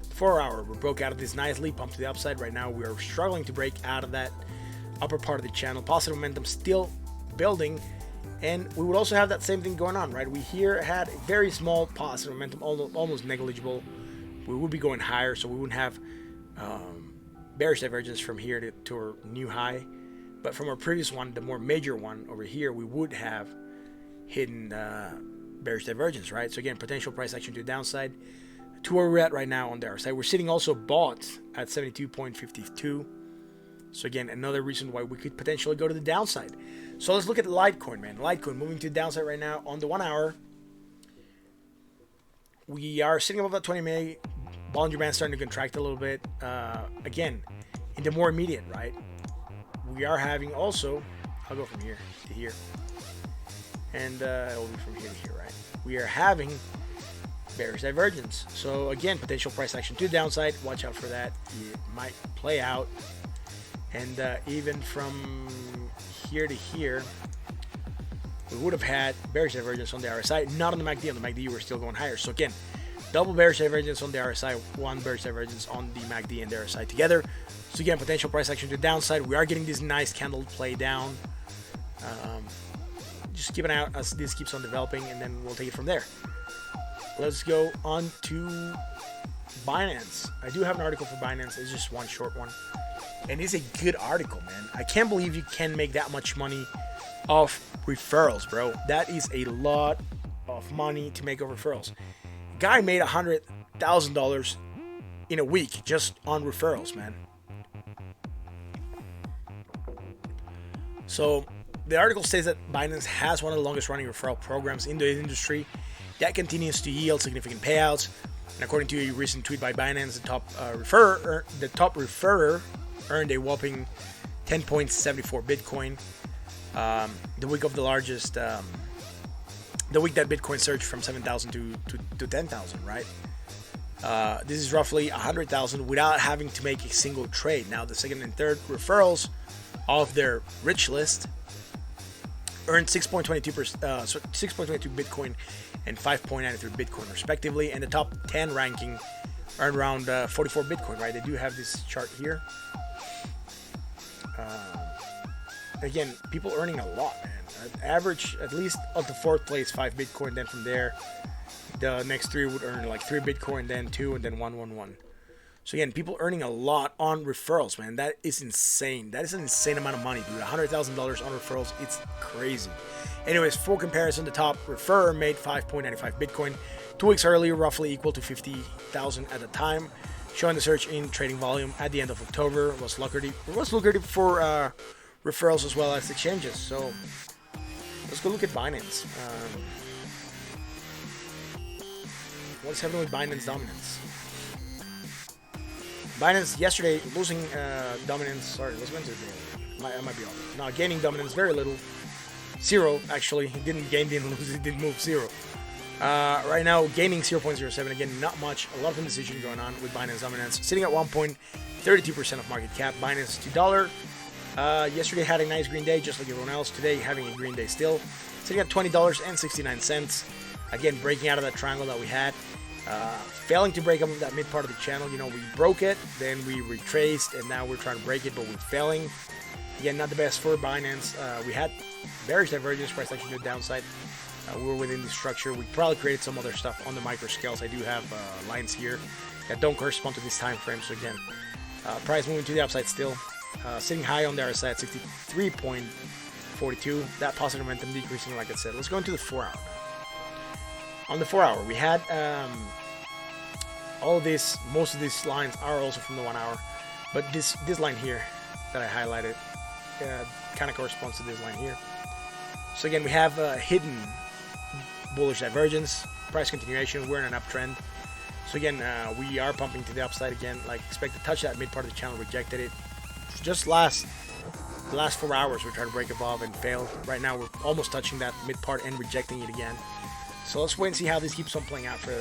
4 hour, we broke out of this nice leap pump to the upside. Right now, we are struggling to break out of that upper part of the channel. Positive momentum still building, and we would also have that same thing going on, right? We here had a very small positive momentum, almost negligible. We would be going higher, so we wouldn't have bearish divergence from here to our new high. But from our previous one, the more major one over here, we would have hidden bearish divergence, right? So again, potential price action to the downside to where we're at right now on the RSI. We're sitting also bought at 72.52. So again, another reason why we could potentially go to the downside. So let's look at Litecoin, man. Litecoin moving to the downside right now on the 1 hour. We are sitting above that 20 MA. Bollinger Band starting to contract a little bit. Again, in the more immediate, right? We are having also, I'll go from here to here. And it'll be from here to here, right? We are having bearish divergence. So again, potential price action to the downside. Watch out for that. It might play out. And even from here to here, we would have had bearish divergence on the RSI, not on the MACD. On the MACD, we're still going higher. So again, double bearish divergence on the RSI, one bearish divergence on the MACD and the RSI together. So again, potential price action to the downside. We are getting this nice candle play down. Just keep an eye out as this keeps on developing, and then we'll take it from there. Let's go on to Binance. I do have an article for Binance. It's just one short one. And it's a good article, man. I can't believe you can make that much money off referrals, bro. That is a lot of money to make off referrals. Guy made $100,000 in a week just on referrals, man. So the article states that Binance has one of the longest running referral programs in the industry that continues to yield significant payouts. And according to a recent tweet by Binance, the top referrer earned a whopping 10.74 Bitcoin. The week of the largest, the week that Bitcoin surged from 7,000 to 10,000, right? This is roughly 100,000 without having to make a single trade. Now, the second and third referrals of their rich list earned 6.22 Bitcoin and 5.93 Bitcoin respectively, and the top 10 ranking earned around 44 Bitcoin, right? They do have this chart here. Again, people earning a lot, man. Average at least up to fourth place 5 Bitcoin. Then from there, the next three would earn like 3 Bitcoin, then 2, and then 1. So again, people earning a lot on referrals, man. That is insane. That is an insane amount of money, dude. $100,000 on referrals. It's crazy. Anyways, for comparison, the top referrer made 5.95 Bitcoin 2 weeks earlier, roughly equal to 50,000 at the time, showing the surge in trading volume at the end of October was lucrative. It was lucrative for referrals as well as exchanges. So let's go look at Binance. What's happening with Binance dominance? Binance yesterday losing dominance. Sorry, let's go into the daily. I might be off. Now gaining dominance very little. 0 actually. He didn't gain, didn't lose, he didn't move. 0. Right now gaining 0.07. Again, not much. A lot of indecision going on with Binance dominance. Sitting at 1.32% of market cap. Binance $2. Yesterday had a nice green day, just like everyone else. Today having a green day still. Sitting at $20.69. Again, breaking out of that triangle that we had. Failing to break up that mid part of the channel. You know, we broke it, then we retraced, and now we're trying to break it, but we're failing. Again, not the best for Binance. We had bearish divergence, price action to the downside. We were within the structure. We probably created some other stuff on the micro scales. I do have lines here that don't correspond to this time frame. So again, price moving to the upside still. Sitting high on the RSI at 63.42. That positive momentum decreasing, like I said. Let's go into the 4 hour. On the 4 hour, we had all of this. Most of these lines are also from the 1 hour, but this line here that I highlighted kind of corresponds to this line here. So again, we have a hidden bullish divergence, price continuation. We're in an uptrend. So again, we are pumping to the upside again. Like expect to touch that mid part of the channel, rejected it. Just the last 4 hours, we're trying to break above and failed. Right now, we're almost touching that mid part and rejecting it again. So let's wait and see how this keeps on playing out for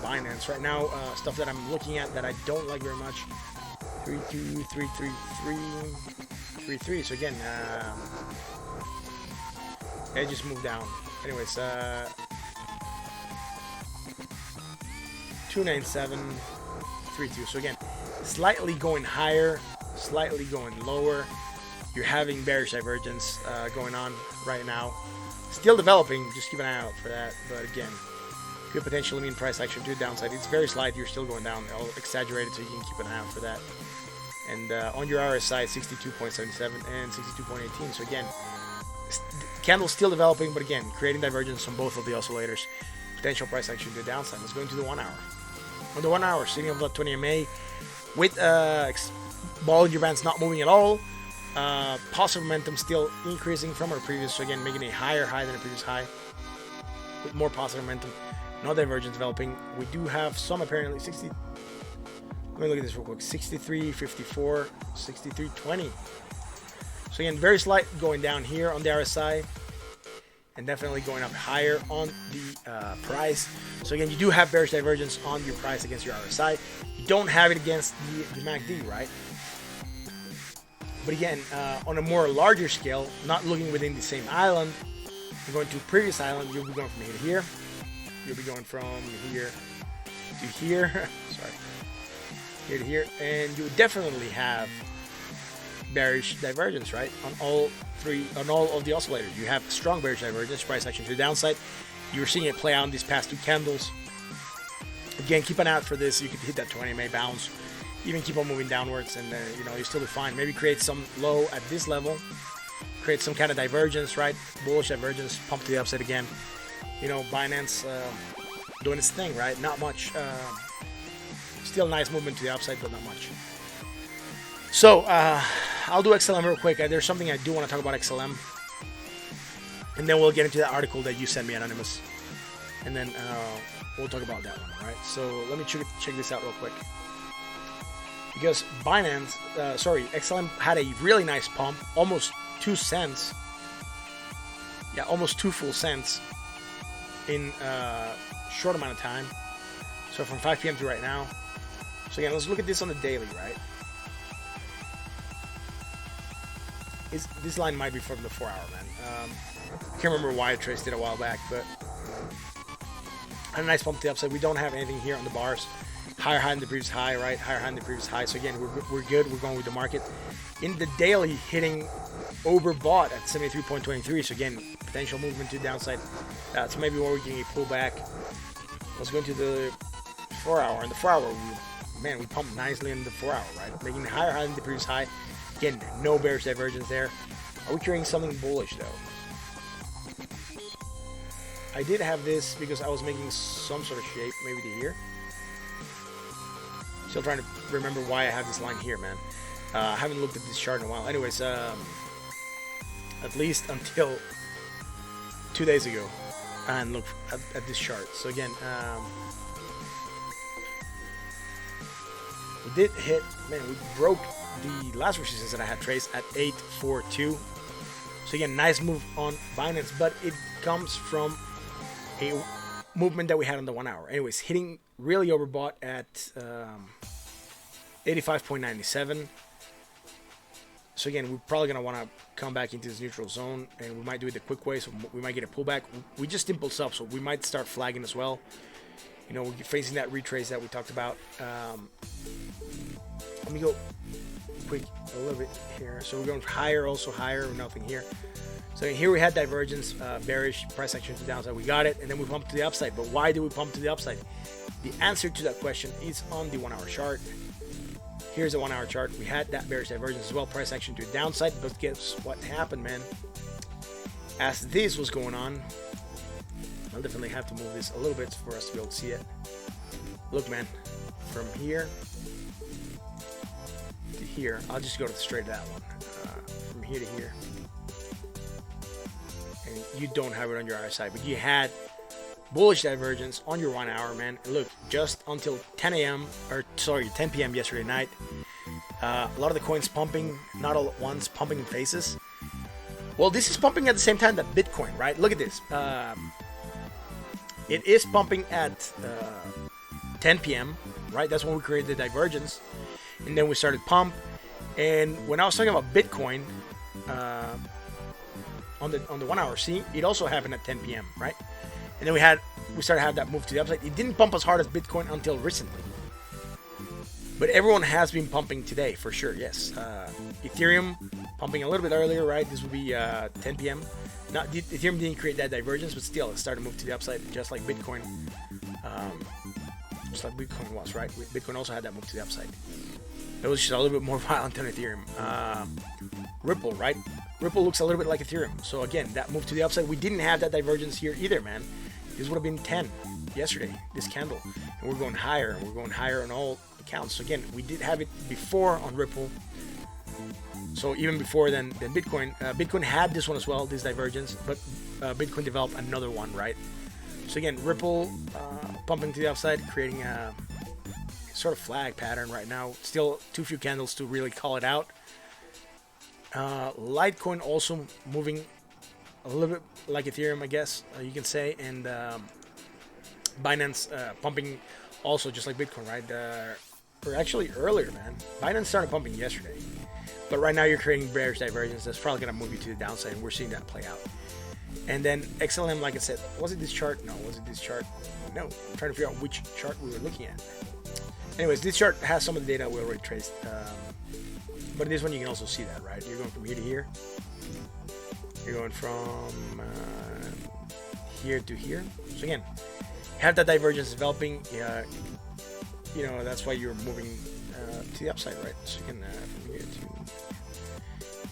Binance. Right now, stuff that I'm looking at that I don't like very much. 3-2, 3-3, 3-3. So again, it just moved down. Anyways, 297, 3-2. So again, slightly going higher, slightly going lower. You're having bearish divergence going on right now. Still developing, just keep an eye out for that. But again, could potentially mean price action to the downside. It's very slight, you're still going down. I'll exaggerate it so you can keep an eye out for that. And on your RSI, 62.77 and 62.18. So again, candle's still developing, but again, creating divergence on both of the oscillators. Potential price action to the downside. Let's go into the 1 hour. On the 1 hour, sitting on the 20 MA with Bollinger Bands not moving at all. Positive momentum still increasing from our previous, so again, making a higher high than the previous high with more positive momentum. No divergence developing. We do have some apparently 60. Let me look at this real quick. 63.54, 63.20. So again, very slight going down here on the RSI, and definitely going up higher on the price. So again, you do have bearish divergence on your price against your RSI. You don't have it against the MACD, right? But again, on a more larger scale, not looking within the same island, you're going to previous island, you'll be going from here to here. You'll be going from here to here. Sorry. Here to here. And you would definitely have bearish divergence, right? On all of the oscillators. You have strong bearish divergence, price action to the downside. You're seeing it play out in these past two candles. Again, keep an eye out for this. You could hit that 20 MA bounce. Even keep on moving downwards, and you still be fine. Maybe create some low at this level, create some kind of divergence, right? Bullish divergence, pump to the upside again. Binance doing its thing, right? Not much. Still nice movement to the upside, but not much. So I'll do XLM real quick. There's something I do want to talk about XLM, and then we'll get into that article that you sent me, Anonymous, and then we'll talk about that one. All right. So let me check this out real quick. Because XLM had a really nice pump, almost 2 cents. Yeah, almost 2 full cents in a short amount of time. So from 5 p.m. to right now. So again, let's look at this on the daily, right? This line might be from the 4 hour, man. I can't remember why I traced it a while back, but had a nice pump to the upside. We don't have anything here on the bars. Higher high than the previous high, right? Higher high than the previous high. So again, we're good. We're going with the market. In the daily, hitting overbought at 73.23. So again, potential movement to the downside. So maybe we're getting a pullback. Let's go into the 4 hour. In the 4 hour, we pumped nicely in the 4 hour, right? Making higher high than the previous high. Again, no bearish divergence there. Are we creating something bullish though? I did have this because I was making some sort of shape, maybe to here. Still trying to remember why I have this line here, man. I haven't looked at this chart in a while. Anyways, at least until 2 days ago, and look at this chart. So again, we did hit, man, we broke the last resistance that I had traced at 842. So again, nice move on Binance, but it comes from a movement that we had on the 1 hour. Anyways, hitting really overbought at 85.97. So again, we're probably going to want to come back into this neutral zone, and we might do it the quick way, so we might get a pullback. We just impulse up, so we might start flagging as well. We're facing that retrace that we talked about. Let me go quick a little bit here. So we're going higher, also higher, nothing here. So here we had divergence, bearish, price action to the downside. We got it, and then we pumped to the upside. But why do we pump to the upside? The answer to that question is on the 1 hour chart. Here's a 1 hour chart. We had that bearish divergence as well, price action to the downside. But guess what happened, man? As this was going on, I'll definitely have to move this a little bit for us to be able to see it. Look, man, from here to here, I'll just go to straight that one. From here to here. And you don't have it on your RSI, but you had bullish divergence on your 1 hour, man. And look, just until 10 p.m. yesterday night, a lot of the coins pumping, not all at once, pumping in phases. Well, this is pumping at the same time that Bitcoin, right? Look at this. It is pumping at 10 p.m., right? That's when we created the divergence. And then we started pump. And when I was talking about Bitcoin, on the 1 hour, see, it also happened at 10 p.m., right? And then we started to have that move to the upside. It didn't pump as hard as Bitcoin until recently. But everyone has been pumping today, for sure, yes. Ethereum pumping a little bit earlier, right? This will be 10 p.m. Ethereum didn't create that divergence, but still, it started to move to the upside, just like Bitcoin. Just like Bitcoin was, right? Bitcoin also had that move to the upside. It was just a little bit more violent than Ethereum. Ripple, right? Ripple looks a little bit like Ethereum. So again, that move to the upside. We didn't have that divergence here either, man. This would have been 10 yesterday, this candle. And we're going higher, and we're going higher on all accounts. So again, we did have it before on Ripple. So even before then Bitcoin. Bitcoin had this one as well, this divergence, but Bitcoin developed another one, right? So again, Ripple pumping to the upside, creating a sort of flag pattern right now. Still too few candles to really call it out. Litecoin also moving a little bit like Ethereum, I guess you can say, and Binance pumping also just like Bitcoin, right? Or actually earlier, man. Binance started pumping yesterday, but right now you're creating bearish divergence. That's probably gonna move you to the downside, and we're seeing that play out. And then XLM, like I said, was it this chart? No, was it this chart? No. I'm trying to figure out which chart we were looking at. Anyways, this chart has some of the data we already traced. But in this one, you can also see that, right? You're going from here to here. You're going from here to here. So again, have that divergence developing. You know, that's why you're moving to the upside, right? So again, from here to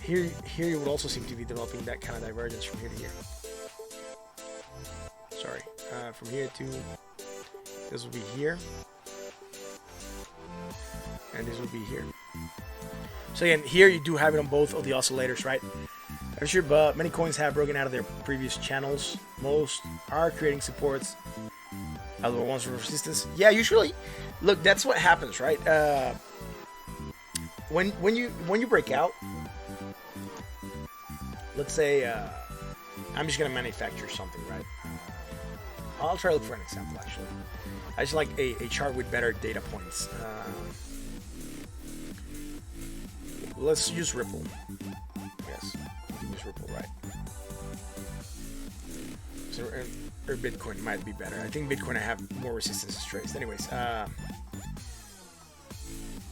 here you would also seem to be developing that kind of divergence from here to here. Sorry, from here to this will be here, and this will be here. So again, here you do have it on both of the oscillators, right? I'm sure, but many coins have broken out of their previous channels. Most are creating supports. Other ones for resistance. Yeah, usually, look, that's what happens, right? When you break out, let's say I'm just gonna manufacture something, right? I'll try to look for an example. Actually, I just like a chart with better data points. Let's use Ripple. Yes, we can use Ripple, right? So, or Bitcoin might be better. I think Bitcoin I have more resistance to traced. Anyways,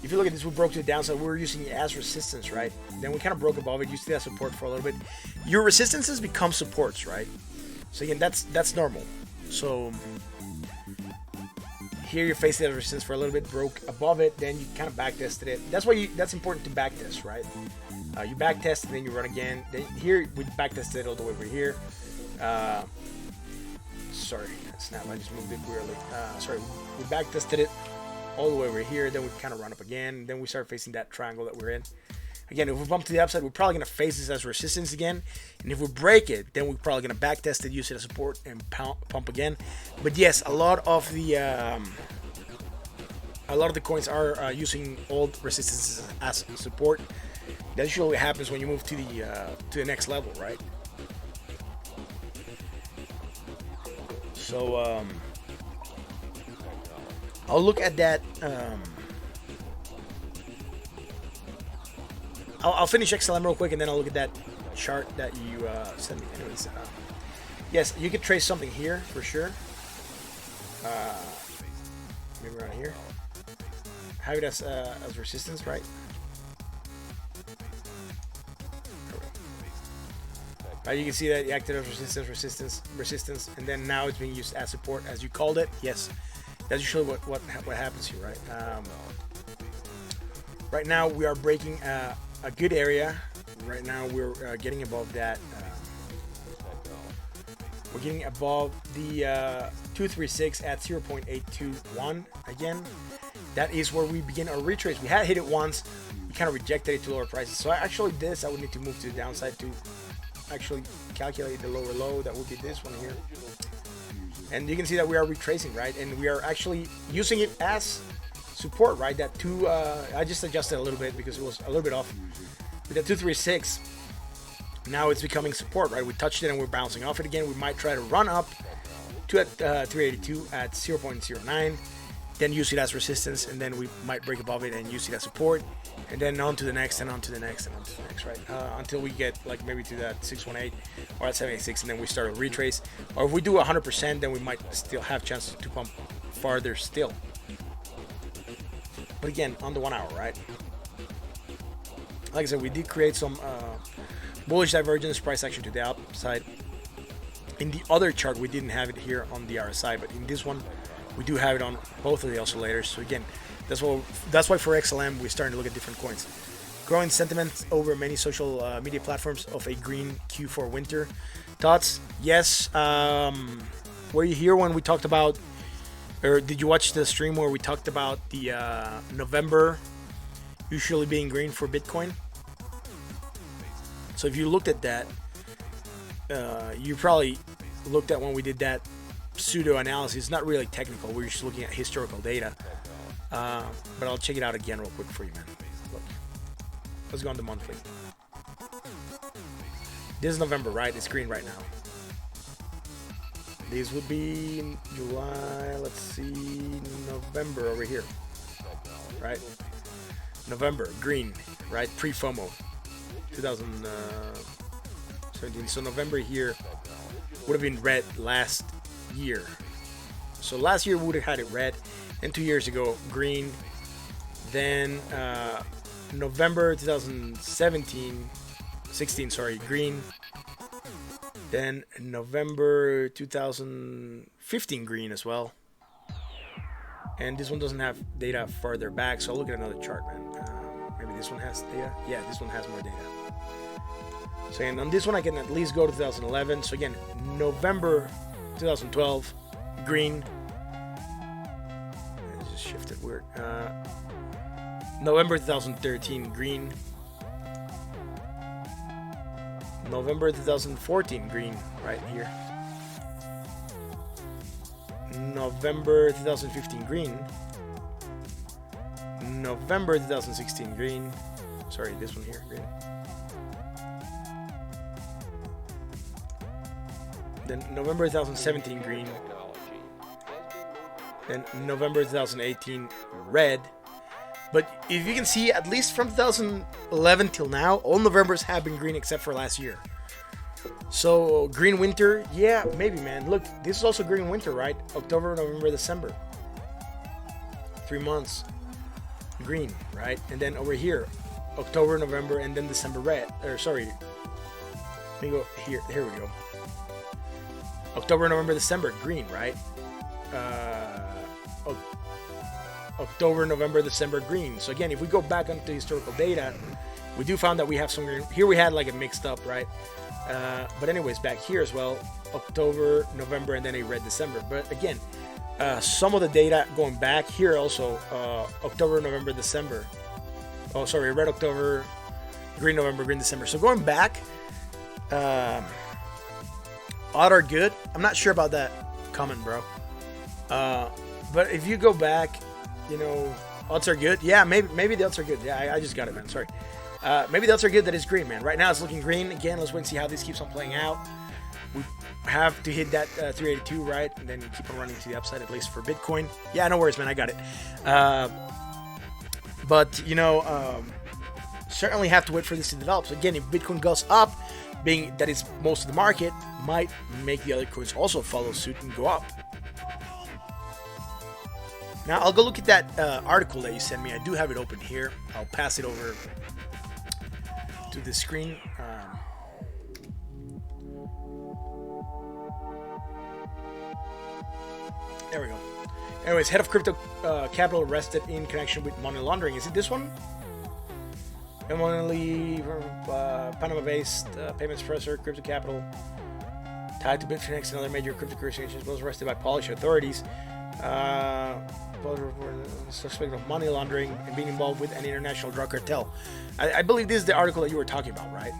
if you look at this, we broke to the downside. We were using it as resistance, right? Then we kind of broke above it, used that support for a little bit. Your resistances become supports, right? So again, that's normal. So here you faced that resistance for a little bit, broke above it, then you kind of back tested it. That's important to back test, right? You back test and then you run again. Then here we back tested it all the way over here. Sorry, snap! I just moved it weirdly. Sorry, we back tested it all the way over here. Then we kind of run up again. Then we start facing that triangle that we're in. Again, if we bump to the upside, we're probably going to face this as resistance again. And if we break it, then we're probably going to back test it, use it as support, and pump again. But yes, a lot of the coins are using old resistances as support. That usually happens when you move to the next level, right? So I'll look at that. I'll finish XLM real quick, and then I'll look at that chart that you sent me. Anyways, yes, you could trace something here for sure. Maybe around here. Have it as resistance, right? Right, you can see that it acted as resistance, and then now it's being used as support, as you called it. Yes, that's usually what happens here, right? Right now we are breaking a good area. Right now we're getting above that. We're getting above the 236 at 0.821 again. That is where we begin our retrace. We had hit it once. We kind of rejected it to lower prices. So actually I would need to move to the downside to actually calculate the lower low. That would be this one here. And you can see that we are retracing, right? And we are actually using it as support, right? That I just adjusted a little bit because it was a little bit off. With that 236, now it's becoming support, right? We touched it and we're bouncing off it again. We might try to run up to at 382 at 0.09, then use it as resistance, and then we might break above it and use it as support, and then on to the next, and on to the next, and on to the next, right? Until we get like maybe to that 618 or at 786, and then we start a retrace. Or if we do 100%, then we might still have chance to pump farther still. But again, on the 1 hour, right? Like I said, we did create some bullish divergence, price action to the upside. In the other chart, we didn't have it here on the RSI, but in this one, we do have it on both of the oscillators. So again, that's why for XLM we're starting to look at different coins. Growing sentiment over many social media platforms of a green Q4 winter. Thoughts? Yes. Were you here when we talked about, or did you watch the stream where we talked about the November usually being green for Bitcoin? So if you looked at that, you probably looked at when we did that pseudo analysis. It's not really technical. We're just looking at historical data. But I'll check it out again real quick for you, man. Look. Let's go on the monthly. This is November, right? It's green right now. These would be in July. Let's see. November over here. Right? November, green. Right? Pre-FOMO. 2017. So November here would have been red last year. So last year we would have had it red. And 2 years ago, green. Then November 2016, green. Then November 2015, green as well. And this one doesn't have data further back, so I'll look at another chart, man. Maybe this one has data. Yeah, this one has more data. So and on this one, I can at least go to 2011. So again, November 2012, green. It just shifted weird. November 2013, green. November 2014, green, right here. November 2015, green. November 2016, green. Sorry, this one here, green. Then November 2017, green. Then November 2018, red. But if you can see, at least from 2011 till now, all Novembers have been green except for last year. So green winter, yeah, maybe, man. Look, this is also green winter, right? October, November, December. 3 months, green, right? And then over here, October, November, and then December red. Or sorry, let me go here. Here we go. October, November, December, green, right? October, November, December, green. So again, if we go back onto historical data, we do find that we have some green. Here we had like a mixed up, right? But anyways, back here as well, October, November, and then a red December. But again, some of the data going back here also, October, November, December. Oh, sorry, red October, green November, green December. So going back, odd or good. I'm not sure about that comment, bro. But if you go back, you know, odds are good. Yeah, maybe the odds are good. Yeah, I just got it, man. Sorry. Maybe the odds are good that it's green, man. Right now it's looking green. Again, let's wait and see how this keeps on playing out. We have to hit that 382, right? And then keep on running to the upside, at least for Bitcoin. Yeah, no worries, man. I got it. But, you know, certainly have to wait for this to develop. So again, if Bitcoin goes up, being that it's most of the market, might make the other coins also follow suit and go up. Now, I'll go look at that article that you sent me. I do have it open here. I'll pass it over to the screen. There we go. Anyways, head of crypto capital arrested in connection with money laundering. Is it this one? Emily, Panama-based payments processor, crypto capital tied to Bitfinex and other major cryptocurrency exchanges was arrested by Polish authorities. Suspect of money laundering and being involved with an international drug cartel. I believe this is the article that you were talking about, right?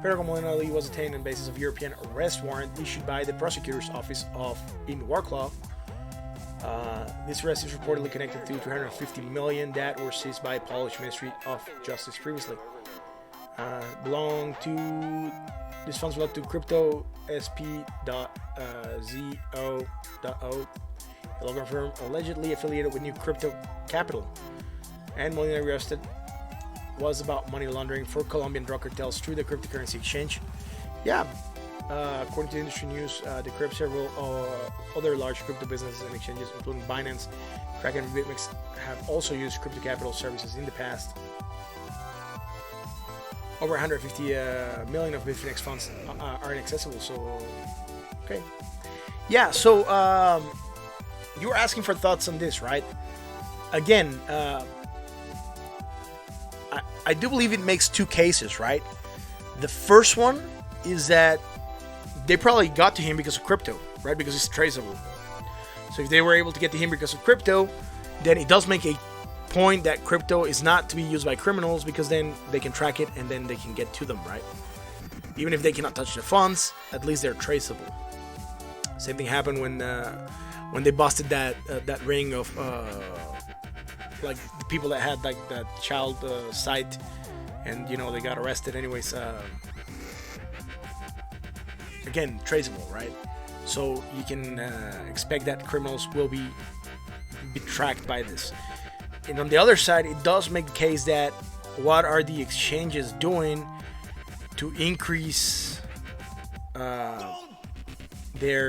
Federico Molina was detained on basis of European arrest warrant issued by the prosecutor's office in Warsaw. This arrest is reportedly connected to 350 million that were seized by Polish Ministry of Justice previously. These funds belong to Crypto SP.zo.o, a local firm allegedly affiliated with New Crypto Capital. And Molina arrested was about money laundering for Colombian drug cartels through the cryptocurrency exchange. Yeah, according to industry news, the Crib several other large crypto businesses and exchanges, including Binance, Kraken, and BitMEX, have also used crypto capital services in the past. Over 150 million of Bitfinex funds are inaccessible. So, okay, yeah. So you were asking for thoughts on this, right? again, I do believe it makes two cases, right? The first one is that they probably got to him because of crypto, right? Because it's traceable. So if they were able to get to him because of crypto, then it does make a point that crypto is not to be used by criminals, because then they can track it and then they can get to them, right? Even if they cannot touch the funds, at least they're traceable. Same thing happened when they busted that ring of like the people that had like that child site, and they got arrested anyways. Again, traceable, right? So you can expect that criminals will be tracked by this. And on the other side, it does make the case that what are the exchanges doing to increase their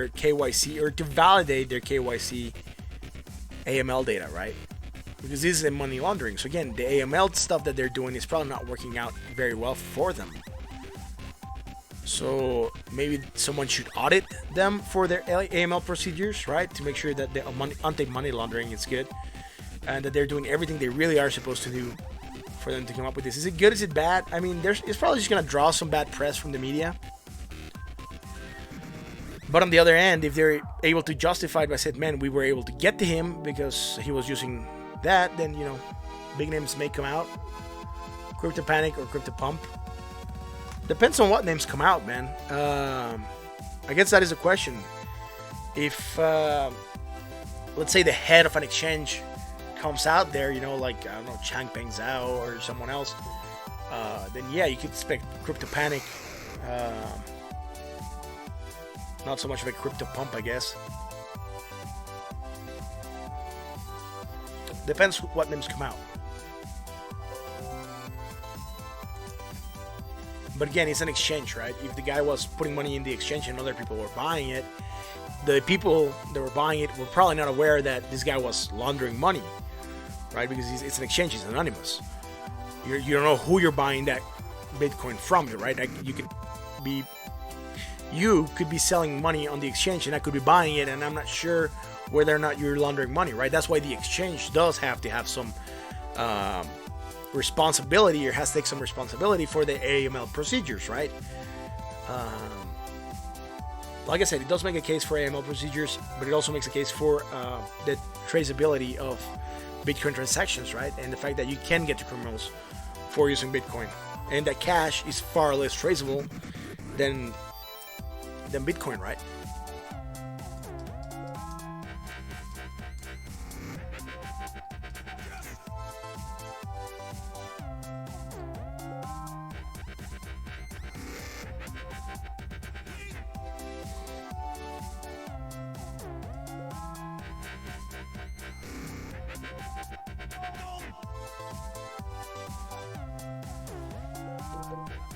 KYC, or to validate their KYC AML data, right? Because this is a money laundering. So again, the AML stuff that they're doing is probably not working out very well for them. So maybe someone should audit them for their AML procedures, right? To make sure that the anti-money laundering is good, and that they're doing everything they really are supposed to do for them to come up with this. Is it good? Is it bad? I mean, it's probably just going to draw some bad press from the media. But on the other hand, if they're able to justify it by saying, man, we were able to get to him because he was using that, then, big names may come out. Crypto Panic or Crypto Pump. Depends on what names come out, man. I guess that is a question. If, let's say the head of an exchange comes out there, like, I don't know, Changpeng Zhao or someone else, then yeah, you could expect Crypto Panic. Not so much of a Crypto Pump, I guess. Depends what names come out. But again, it's an exchange, right? If the guy was putting money in the exchange and other people were buying it, the people that were buying it were probably not aware that this guy was laundering money, right? Because it's an exchange, it's anonymous. You don't know who you're buying that Bitcoin from, right? Like you could be selling money on the exchange, and I could be buying it, and I'm not sure whether or not you're laundering money, right? That's why the exchange does have to have some responsibility, or has to take some responsibility for the AML procedures, right? Like I said, it does make a case for AML procedures, but it also makes a case for the traceability of Bitcoin transactions, right? And the fact that you can get to criminals for using Bitcoin, and that cash is far less traceable than Bitcoin, right?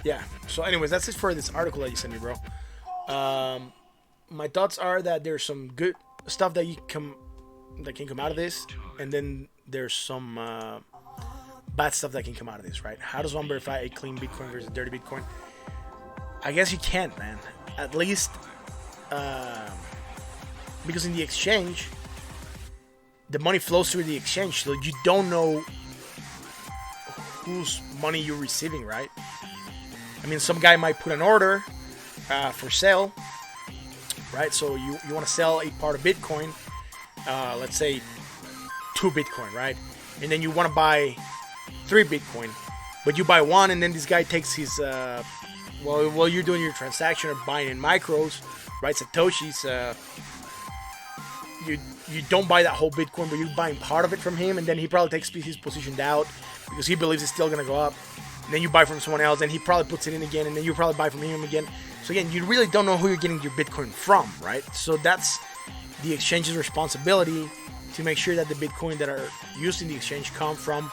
Yeah. So anyways, that's it for this article that you sent me, bro. My thoughts are that there's some good stuff that can come out of this, and then there's some bad stuff that can come out of this, right? How does one verify a clean Bitcoin versus a dirty Bitcoin? I guess you can't, man. At least because in the exchange, the money flows through the exchange, so you don't know whose money you're receiving, right? I mean, some guy might put an order for sale, right? So you want to sell a part of Bitcoin, let's say 2 Bitcoin, right? And then you want to buy 3 Bitcoin, but you buy 1, and then this guy takes his, while you're doing your transaction or buying in micros, right? Satoshis, you don't buy that whole Bitcoin, but you're buying part of it from him, and then he probably takes his position out because he believes it's still going to go up. And then you buy from someone else, and he probably puts it in again, and then you probably buy from him again. So again, you really don't know who you're getting your Bitcoin from, right? So that's the exchange's responsibility to make sure that the Bitcoin that are used in the exchange come from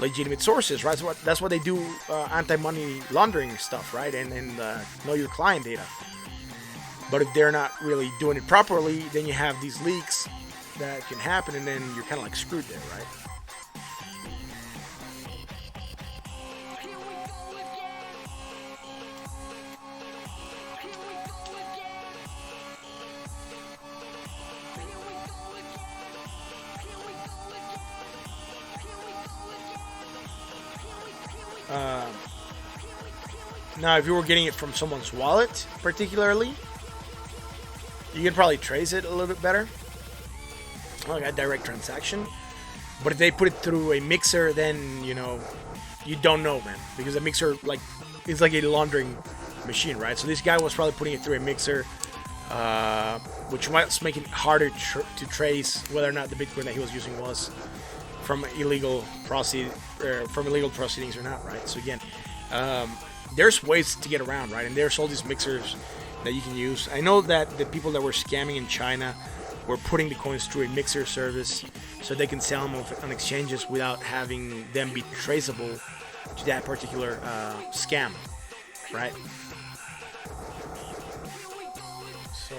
legitimate sources, right? So that's what they do, anti-money laundering stuff, right? And know your client data. But if they're not really doing it properly, then you have these leaks that can happen, and then you're kind of like screwed there, right? Now, if you were getting it from someone's wallet, particularly, you could probably trace it a little bit better, like a direct transaction. But if they put it through a mixer, then you don't know, man, because a mixer it's like a laundering machine, right? So this guy was probably putting it through a mixer, which might make it harder to trace whether or not the Bitcoin that he was using was from illegal proceedings or not, right? So again, there's ways to get around, right? And there's all these mixers that you can use. I know that the people that were scamming in China were putting the coins through a mixer service so they can sell them on exchanges without having them be traceable to that particular scam, right? So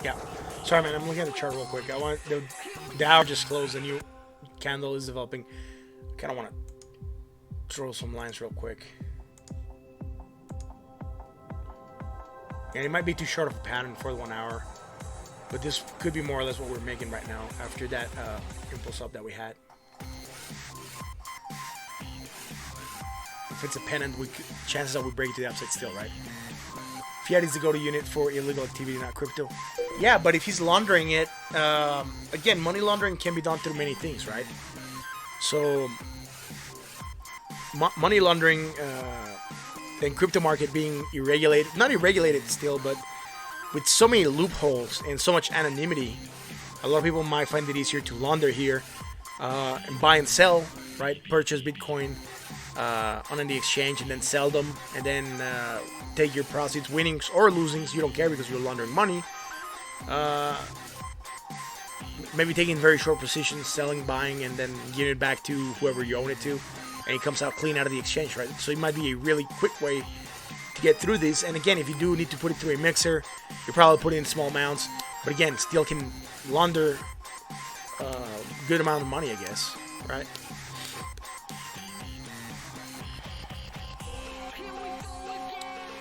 yeah, sorry, man. I'm looking at the chart real quick. I want the hour just closed. A new candle is developing. Kind of want to throw some lines real quick. And it might be too short of a pattern for the 1 hour, but this could be more or less what we're making right now after that impulse up that we had. If it's a pennant, chances are we break it to the upside still, right? Fiat is the go-to unit for illegal activity, not crypto. Yeah, but if he's laundering it, again, money laundering can be done through many things, right? So, money laundering and crypto market being not irregulated still, but with so many loopholes and so much anonymity, a lot of people might find it easier to launder here and buy and sell, right? Purchase Bitcoin on the exchange and then sell them, and then take your proceeds, winnings or losings. You don't care because you're laundering money. Maybe taking very short positions, selling, buying, and then giving it back to whoever you own it to, and it comes out clean out of the exchange, right? So it might be a really quick way to get through this. And again, if you do need to put it through a mixer, you probably put it in small amounts, but again, still can launder a good amount of money, I guess, right?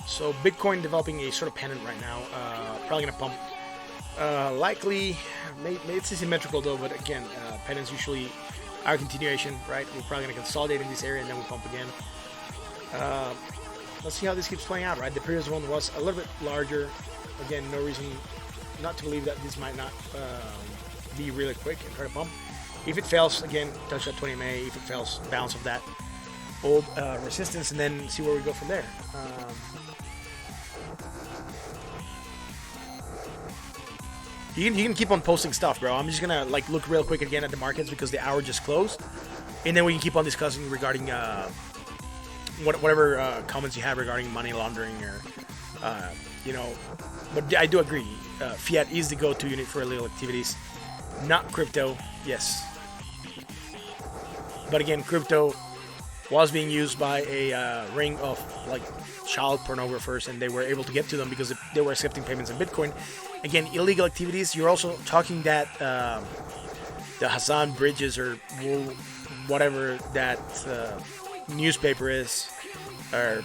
So Bitcoin developing a sort of pennant right now, probably gonna pump. Likely, maybe it's asymmetrical though, but again, pennants usually are a continuation, right? We're probably going to consolidate in this area and then we pump again. Let's see how this keeps playing out, right? The previous one was a little bit larger. Again, no reason not to believe that this might not be really quick and try to pump. If it fails, again, touch that 20 MA. If it fails, bounce off that old resistance and then see where we go from there. You can keep on posting stuff, bro. I'm just gonna look real quick again at the markets because the hour just closed, and then we can keep on discussing regarding whatever comments you have regarding money laundering or But I do agree, fiat is the go-to unit for illegal activities, not crypto. Yes, but again, crypto was being used by a ring of child pornographers, and they were able to get to them because they were accepting payments in Bitcoin. Again, illegal activities. You're also talking that the Hassan Bridges or whatever that newspaper is or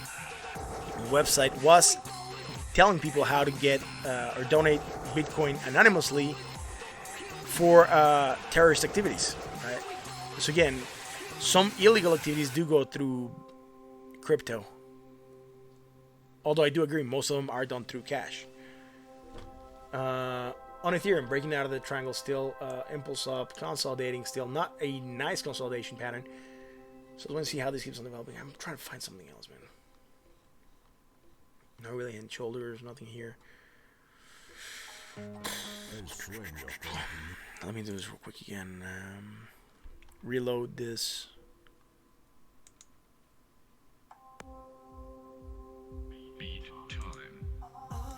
website was telling people how to get or donate Bitcoin anonymously for terrorist activities, right? So again, some illegal activities do go through crypto. Although I do agree, most of them are done through cash. On Ethereum, breaking out of the triangle still, impulse up, consolidating still, not a nice consolidation pattern. So let's see how this keeps on developing. I'm trying to find something else, man. Not really head and shoulders, nothing here. Let me do this real quick again. Reload this.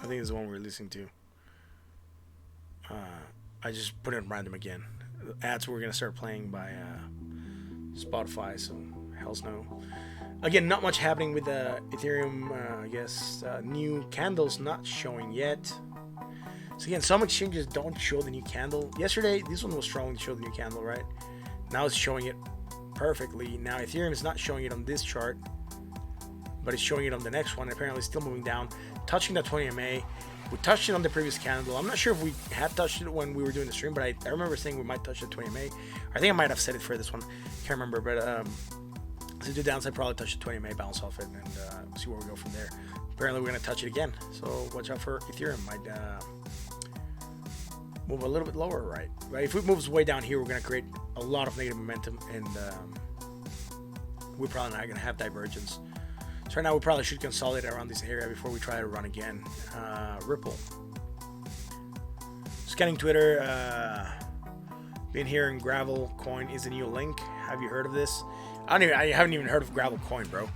I think it's the one we're listening to. I just put it in random again. The ads we're going to start playing by Spotify, so hell's no. Again, not much happening with Ethereum, I guess. New candles not showing yet. So again, some exchanges don't show the new candle. Yesterday, this one was strong to show the new candle, right? Now it's showing it perfectly. Now Ethereum is not showing it on this chart, but it's showing it on the next one. Apparently still moving down, touching that 20 MA. We touched it on the previous candle. I'm not sure if we had touched it when we were doing the stream, but I remember saying we might touch the 20 MA. I think I might have said it for this one. Can't remember, but to the downside, probably touch the 20 MA, bounce off it, and see where we go from there. Apparently we're going to touch it again, so watch out for Ethereum. Might move a little bit lower, right? If it moves way down here, we're going to create a lot of negative momentum, and we're probably not going to have divergence. So right now we probably should consolidate around this area before we try to run again. Ripple. Scanning Twitter. Been hearing Gravel Coin is a new link. Have you heard of this? I haven't even heard of Gravel Coin, bro.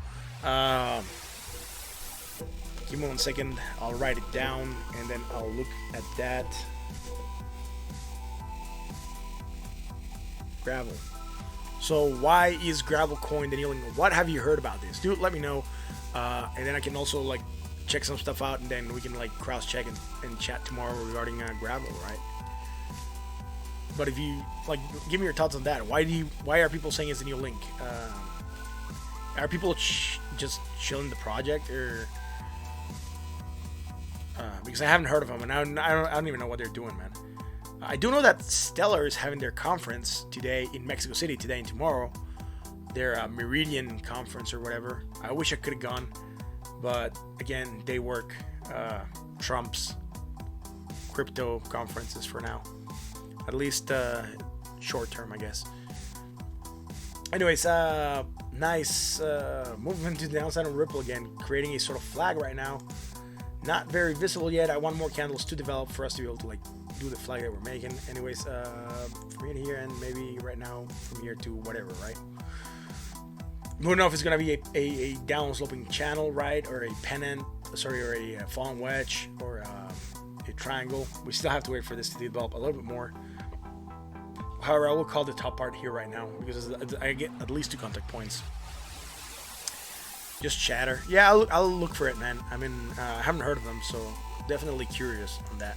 Give me 1 second. I'll write it down and then I'll look at that. Gravel. So why is Gravel Coin the new link? What have you heard about this? Dude, let me know. And then I can also like check some stuff out, and then we can like cross check and chat tomorrow regarding Gravel, right? But if you like, give me your thoughts on that. Why are people saying it's a new link? Are people just chilling the project, or because I haven't heard of them, and I don't even know what they're doing, man. I do know that Stellar is having their conference today in Mexico City, today and tomorrow. Their Meridian conference or whatever. I wish I could have gone, but again, they work Trump's crypto conferences for now, at least short term, I guess. Anyways, nice movement to the downside on Ripple again, creating a sort of flag right now. Not very visible yet. I want more candles to develop for us to be able to like do the flag that we're making. Anyways, from here to here, and maybe right now from here to whatever, right? We don't know if it's going to be a down sloping channel, right, or a pennant, or a fallen wedge, or a triangle. We still have to wait for this to develop a little bit more. However, I will call the top part here right now because I get at least 2 contact points. Just chatter. Yeah, I'll look for it, man. I mean, I haven't heard of them, so definitely curious on that.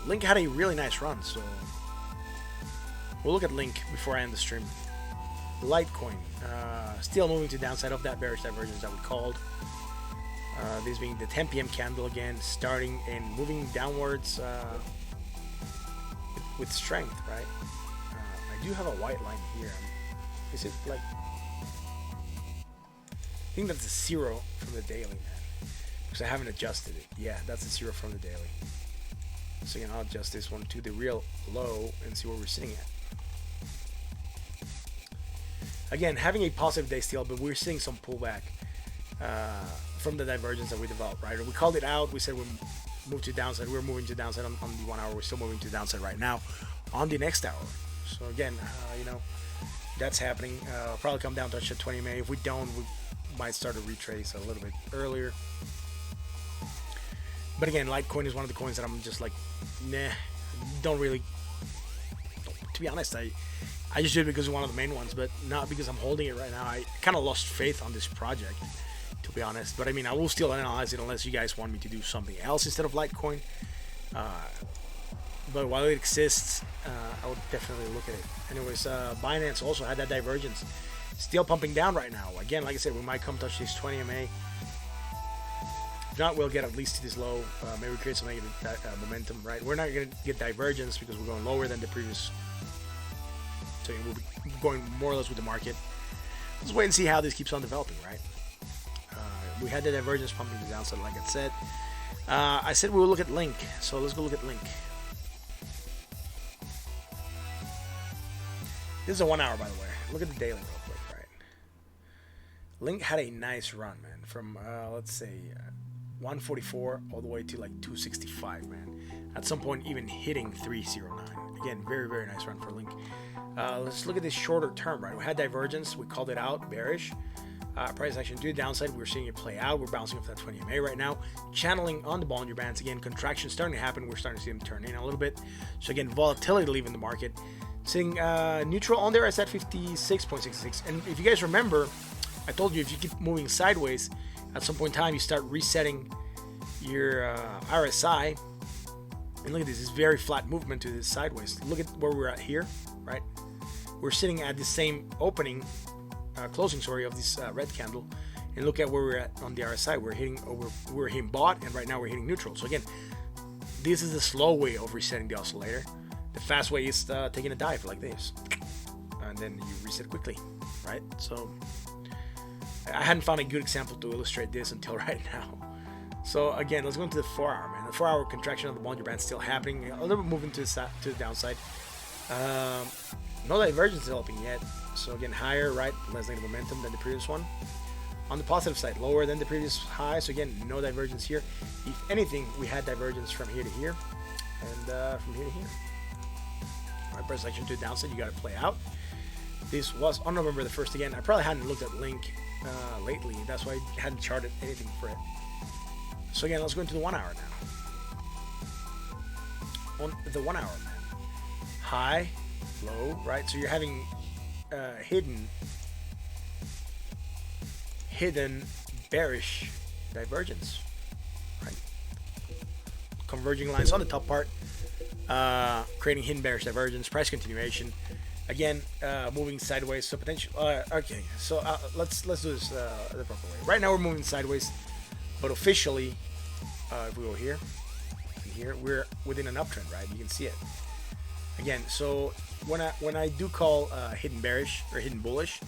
Link had a really nice run, so we'll look at Link before I end the stream. Litecoin, still moving to the downside of that bearish divergence that we called. This being the 10 p.m. candle again, starting and moving downwards with strength, right? I do have a white line here. Is it like... I think that's a 0 from the daily, man. Because I haven't adjusted it. Yeah, that's a 0 from the daily. So again, I'll adjust this one to the real low and see where we're sitting at. Again, having a positive day still, but we're seeing some pullback from the divergence that we developed, right? We called it out. We said we moved to downside. We're moving to downside on the 1 hour. We're still moving to downside right now on the next hour. So again, you know, that's happening. Probably come down to touch at 20 MA. If we don't, we might start to retrace a little bit earlier. But again, Litecoin is one of the coins that I'm just like, nah, don't really. To be honest, I just did it because it's one of the main ones, but not because I'm holding it right now. I kind of lost faith on this project, to be honest. But I mean, I will still analyze it unless you guys want me to do something else instead of Litecoin. But while it exists, I would definitely look at it. Anyways, Binance also had that divergence. Still pumping down right now. Again, like I said, we might come touch this 20 MA. If not, we'll get at least to this low. Maybe create some negative momentum, right? We're not going to get divergence because we're going lower than the previous. So we'll be going more or less with the market. Let's wait and see how this keeps on developing, right? We had the divergence pumping the downside, like I said. I said we will look at Link, so let's go look at Link. This is a 1 hour, by the way. Look at the daily real quick, right? Link had a nice run, man, from let's say 144 all the way to like 265, man. At some point, even hitting 309. Again, very, very nice run for Link. Let's look at this shorter term, right? We had divergence. We called it out, bearish. Price action to the downside. We're seeing it play out. We're bouncing off that 20 MA right now. Channeling on the Bollinger Bands. Again, contraction starting to happen. We're starting to see them turn in a little bit. So again, volatility leaving the market. Seeing neutral on there, I said 56.66. And if you guys remember, I told you if you keep moving sideways, at some point in time, you start resetting your RSI. And look at this, it's very flat movement to the sideways. Look at where we're at here, right? We're sitting at the same opening, closing, sorry, of this red candle. And look at where we're at on the RSI. We're hitting bought, and right now we're hitting neutral. So again, this is the slow way of resetting the oscillator. The fast way is taking a dive like this, and then you reset quickly, right? So I hadn't found a good example to illustrate this until right now. So again, let's go into the 4-hour, man. The 4-hour contraction of the Bollinger Band still happening. A little bit moving to the downside. No divergence developing yet. So again, higher, right? Less negative momentum than the previous one. On the positive side, lower than the previous high. So again, no divergence here. If anything, we had divergence from here to here, and from here to here. All right, price action to the downside. You got to play out. This was on November the 1st again. I probably hadn't looked at Link lately. That's why I hadn't charted anything for it. So again, let's go into the 1 hour now. On the 1 hour, man. High, low, right? So you're having hidden bearish divergence, right? Converging lines on the top part, creating hidden bearish divergence, price continuation. Again, moving sideways, so potential. Okay, so let's do this the proper way. Right now we're moving sideways, but officially, if we go here, and here, we're within an uptrend, right? You can see it. Again, so when I do call hidden bearish or hidden bullish,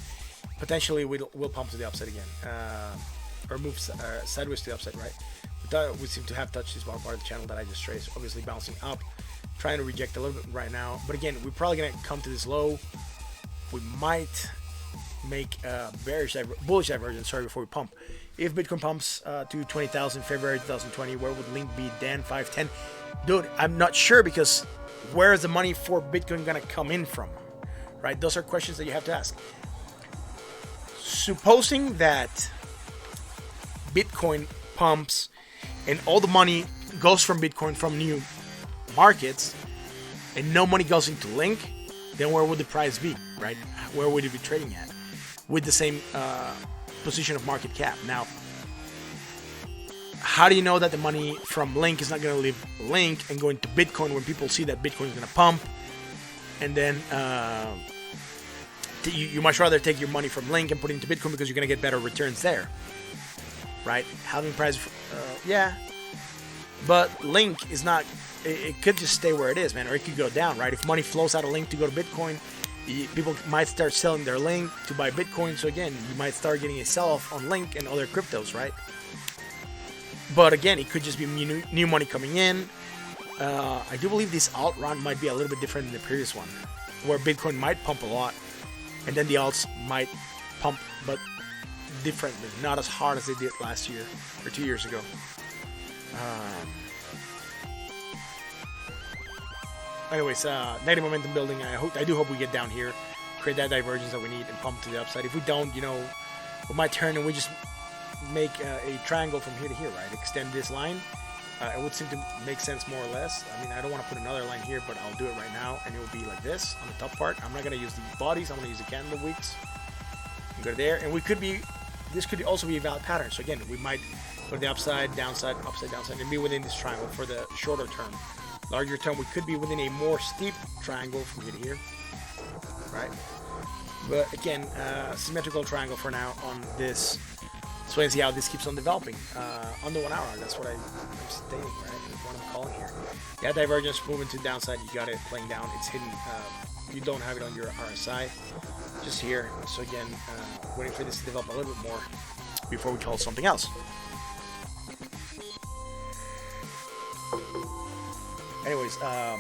potentially we'll pump to the upside again, or move sideways to the upside, right? We seem to have touched this part of the channel that I just traced, obviously bouncing up, trying to reject a little bit right now. But again, we're probably gonna come to this low. We might make bullish divergence, sorry, before we pump. If Bitcoin pumps to 20,000 February 2020, where would Link be then? 510? Dude, I'm not sure, because where is the money for Bitcoin gonna come in from, right? Those are questions that you have to ask. Supposing that Bitcoin pumps and all the money goes from Bitcoin from new markets and no money goes into Link, then where would the price be, right? Where would it be trading at with the same position of market cap? Now, how do you know that the money from Link is not going to leave Link and go into Bitcoin when people see that Bitcoin is going to pump? And then you much rather take your money from Link and put it into Bitcoin because you're going to get better returns there, right? Having price, yeah, but Link is not. It could just stay where it is, man, or it could go down, right? If money flows out of Link to go to Bitcoin, people might start selling their Link to buy Bitcoin. So again, you might start getting a sell-off on Link and other cryptos, right? But again, it could just be new money coming in. I do believe this alt round might be a little bit different than the previous one, where Bitcoin might pump a lot, and then the alts might pump, but differently, not as hard as they did last year or 2 years ago. Anyways, negative momentum building. I do hope we get down here, create that divergence that we need, and pump to the upside. If we don't, we might turn and we just make a triangle from here to here, right? Extend this line. It would seem to make sense more or less. I mean, I don't want to put another line here, but I'll do it right now, and it will be like this on the top part. I'm not going to use the bodies. I'm going to use the candle wicks. Go there, and this could also be a valid pattern. So again, we might go to the upside, downside, and be within this triangle for the shorter term. Larger term, we could be within a more steep triangle from here to here, right? But again, symmetrical triangle for now on this. So we can see how this keeps on developing on the 1 hour. That's what I'm stating, right? That's what I'm calling here. Yeah, divergence, moving to the downside. You got it playing down. It's hidden. You don't have it on your RSI, just here. So again, waiting for this to develop a little bit more before we call something else. Anyways, let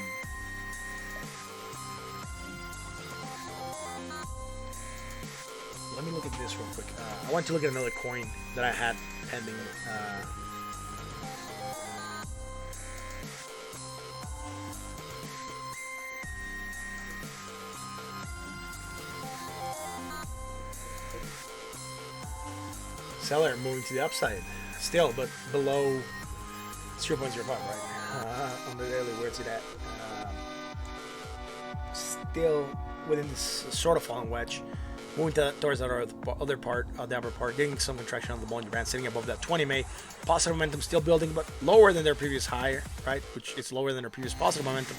me look at this real quick. I want to look at another coin that I had pending. Seller moving to the upside still, but below 0.05, right? On the daily, where's it at? Still within this sort of falling wedge. moving towards that other part, the upper part, getting some contraction on the Bollinger Band, sitting above that 20 MA. Positive momentum still building, but lower than their previous high, right? Which is lower than their previous positive momentum.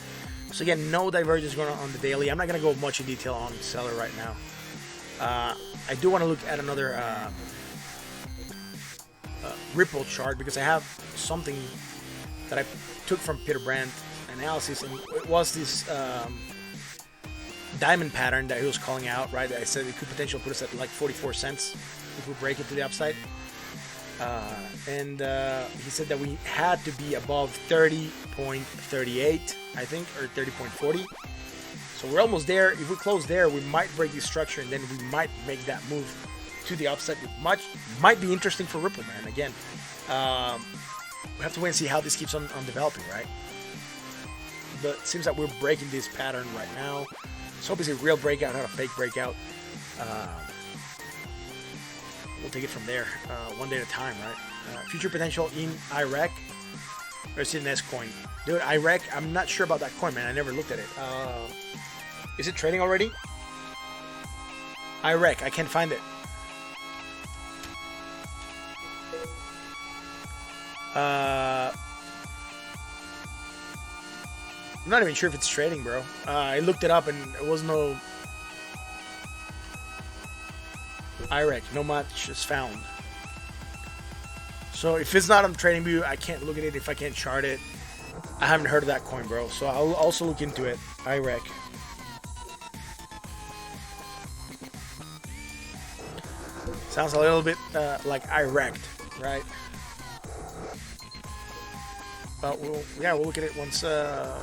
So again, no divergence going on the daily. I'm not going to go much in detail on seller right now. I do want to look at another Ripple chart because I have something that I took from Peter Brandt analysis, and it was this diamond pattern that he was calling out, right? I said it could potentially put us at like 44 cents if we break it to the upside. And he said that we had to be above 30.38, I think, or 30.40. So we're almost there. If we close there, we might break this structure, and then we might make that move to the upside. It might be interesting for Ripple, man. Again, we have to wait and see how this keeps on developing, right? But it seems that we're breaking this pattern right now. So hope it's a real breakout, not a fake breakout. We'll take it from there, one day at a time, right? Future potential in IREC versus an S coin. Dude, IREC, I'm not sure about that coin, man. I never looked at it. Is it trading already? IREC, I can't find it. I'm not even sure if it's trading, bro. I looked it up and it was no IREC. No much is found. So if it's not on TradingView, I can't look at it if I can't chart it. I haven't heard of that coin, bro. So I'll also look into it. IREC. Sounds a little bit like IREC'd, right? But we'll look at it once the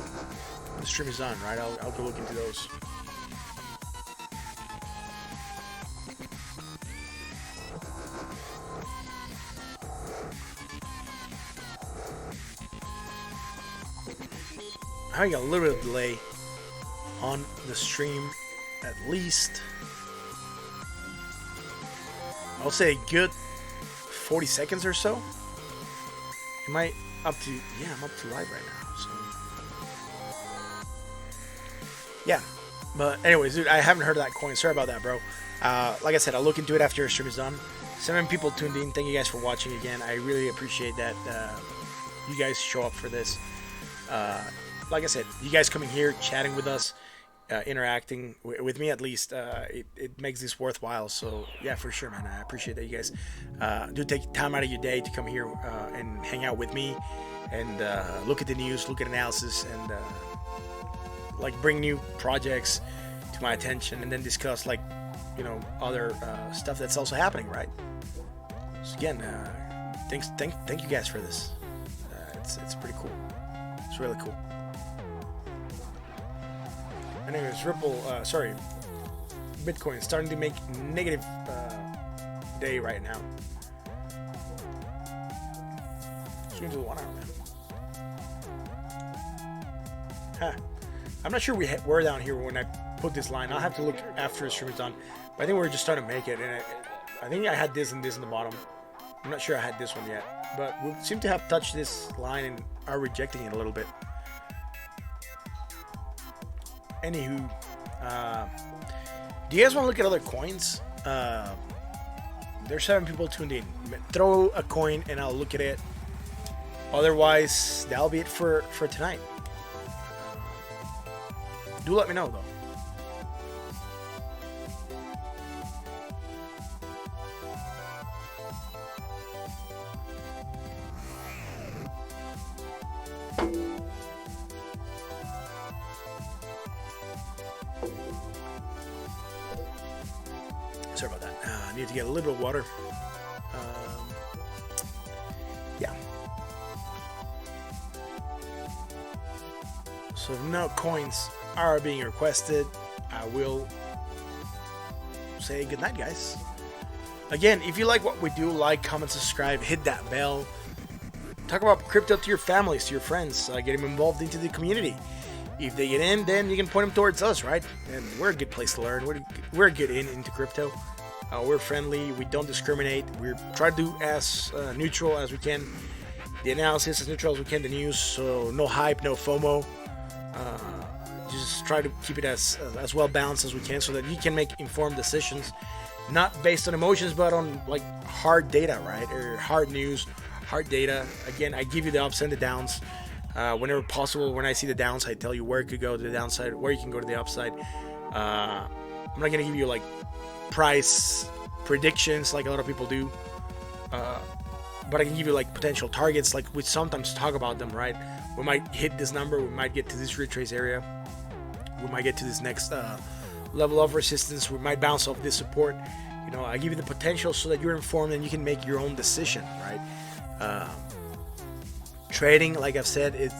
stream is done, right? I'll go look into those. Having a little bit of delay on the stream, at least. I would say a good 40 seconds or so. Am I up to? Yeah, I'm up to live right now. So yeah, but anyways, dude, I haven't heard of that coin. Sorry about that, bro. Like I said, I'll look into it after the stream is done. 7 people tuned in. Thank you guys for watching again. I really appreciate that you guys show up for this. Like I said, you guys coming here, chatting with us, interacting with me at least, it makes this worthwhile. So yeah, for sure, man. I appreciate that you guys do take time out of your day to come here and hang out with me and look at the news, look at analysis, and like bring new projects to my attention, and then discuss like other stuff that's also happening, right? So again, thank you guys for this. It's pretty cool. It's really cool. Anyways, Ripple, Bitcoin starting to make negative day right now. Swing to the 1 hour, man. Huh. I'm not sure we're down here when I put this line. I'll have to look after the stream is done. But I think we're just starting to make it. And I think I had this and this in the bottom. I'm not sure I had this one yet. But we seem to have touched this line and are rejecting it a little bit. Anywho, do you guys want to look at other coins? There's 7 people tuned in. Throw a coin and I'll look at it. Otherwise, that'll be it for tonight. Do let me know, though. Sorry about that. I need to get a little bit of water. Yeah. So if no coins are being requested, I will say goodnight, guys. Again, if you like what we do, like, comment, subscribe, hit that bell. Talk about crypto to your families, to your friends. Get them involved into the community. If they get in, then you can point them towards us, right? And we're a good place to learn. We're a good into crypto. We're friendly. We don't discriminate. We try to do as neutral as we can. The analysis as neutral as we can. The news. So no hype, no FOMO. just try to keep it as well balanced as we can, so that you can make informed decisions, not based on emotions, but on like hard data, right? Or hard news, hard data. Again, I give you the ups and the downs. Whenever possible, when I see the downs, I tell you where it could go to the downside, where you can go to the upside. I'm not gonna give you like price predictions like a lot of people do, but I can give you like potential targets. Like we sometimes talk about them, right? We might hit this number, we might get to this retrace area, we might get to this next level of resistance, we might bounce off this support. You know, I give you the potential so that you're informed and you can make your own decision, right? Trading, like I've said, it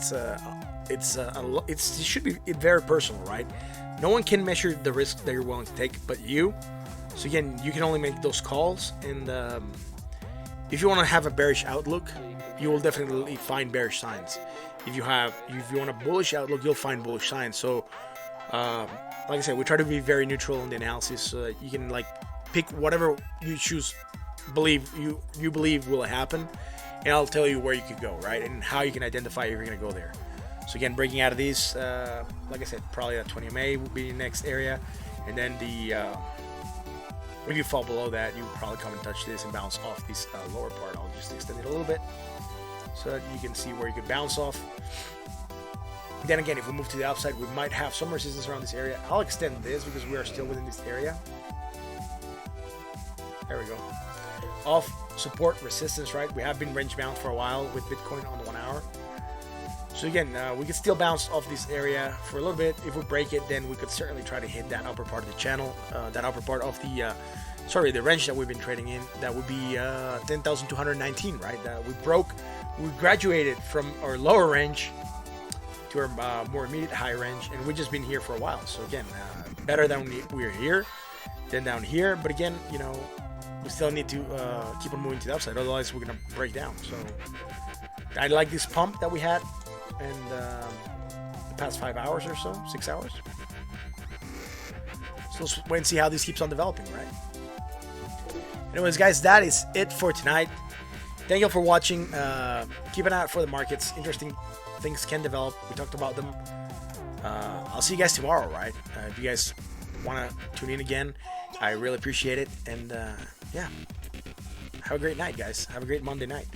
should be very personal, right? No one can measure the risk that you're willing to take but you. So again, you can only make those calls, and if you want to have a bearish outlook, you will definitely find bearish signs. If you want a bullish outlook, you'll find bullish signs. So like I said, we try to be very neutral in the analysis, so that you can like pick whatever you choose, you believe will happen, and I'll tell you where you could go, right, and how you can identify if you're gonna go there. So again, breaking out of these, like I said, probably that 20 MA will be the next area, and then if you fall below that, you probably come and touch this and bounce off this lower part. I'll just extend it a little bit so that you can see where you can bounce off. Then again, if we move to the upside, we might have some resistance around this area. I'll extend this because we are still within this area. There we go. Off support resistance, right? We have been range bound for a while with Bitcoin on the 1 hour. So again, we could still bounce off this area for a little bit. If we break it, then we could certainly try to hit that upper part of the channel, that upper part of the the range that we've been trading in. That would be 10,219, right? We graduated from our lower range to our more immediate high range, and we've just been here for a while. So again, better than we're here than down here. But again, you know, we still need to keep on moving to the upside, otherwise we're gonna break down. So I like this pump that we had in the past 5 hours or so, 6 hours. So let's wait and see how this keeps on developing, right? Anyways, guys, that is it for tonight. Thank you all for watching. Keep an eye out for the markets. Interesting things can develop. We talked about them. I'll see you guys tomorrow, right? If you guys want to tune in again, I really appreciate it. And yeah, have a great night, guys. Have a great Monday night.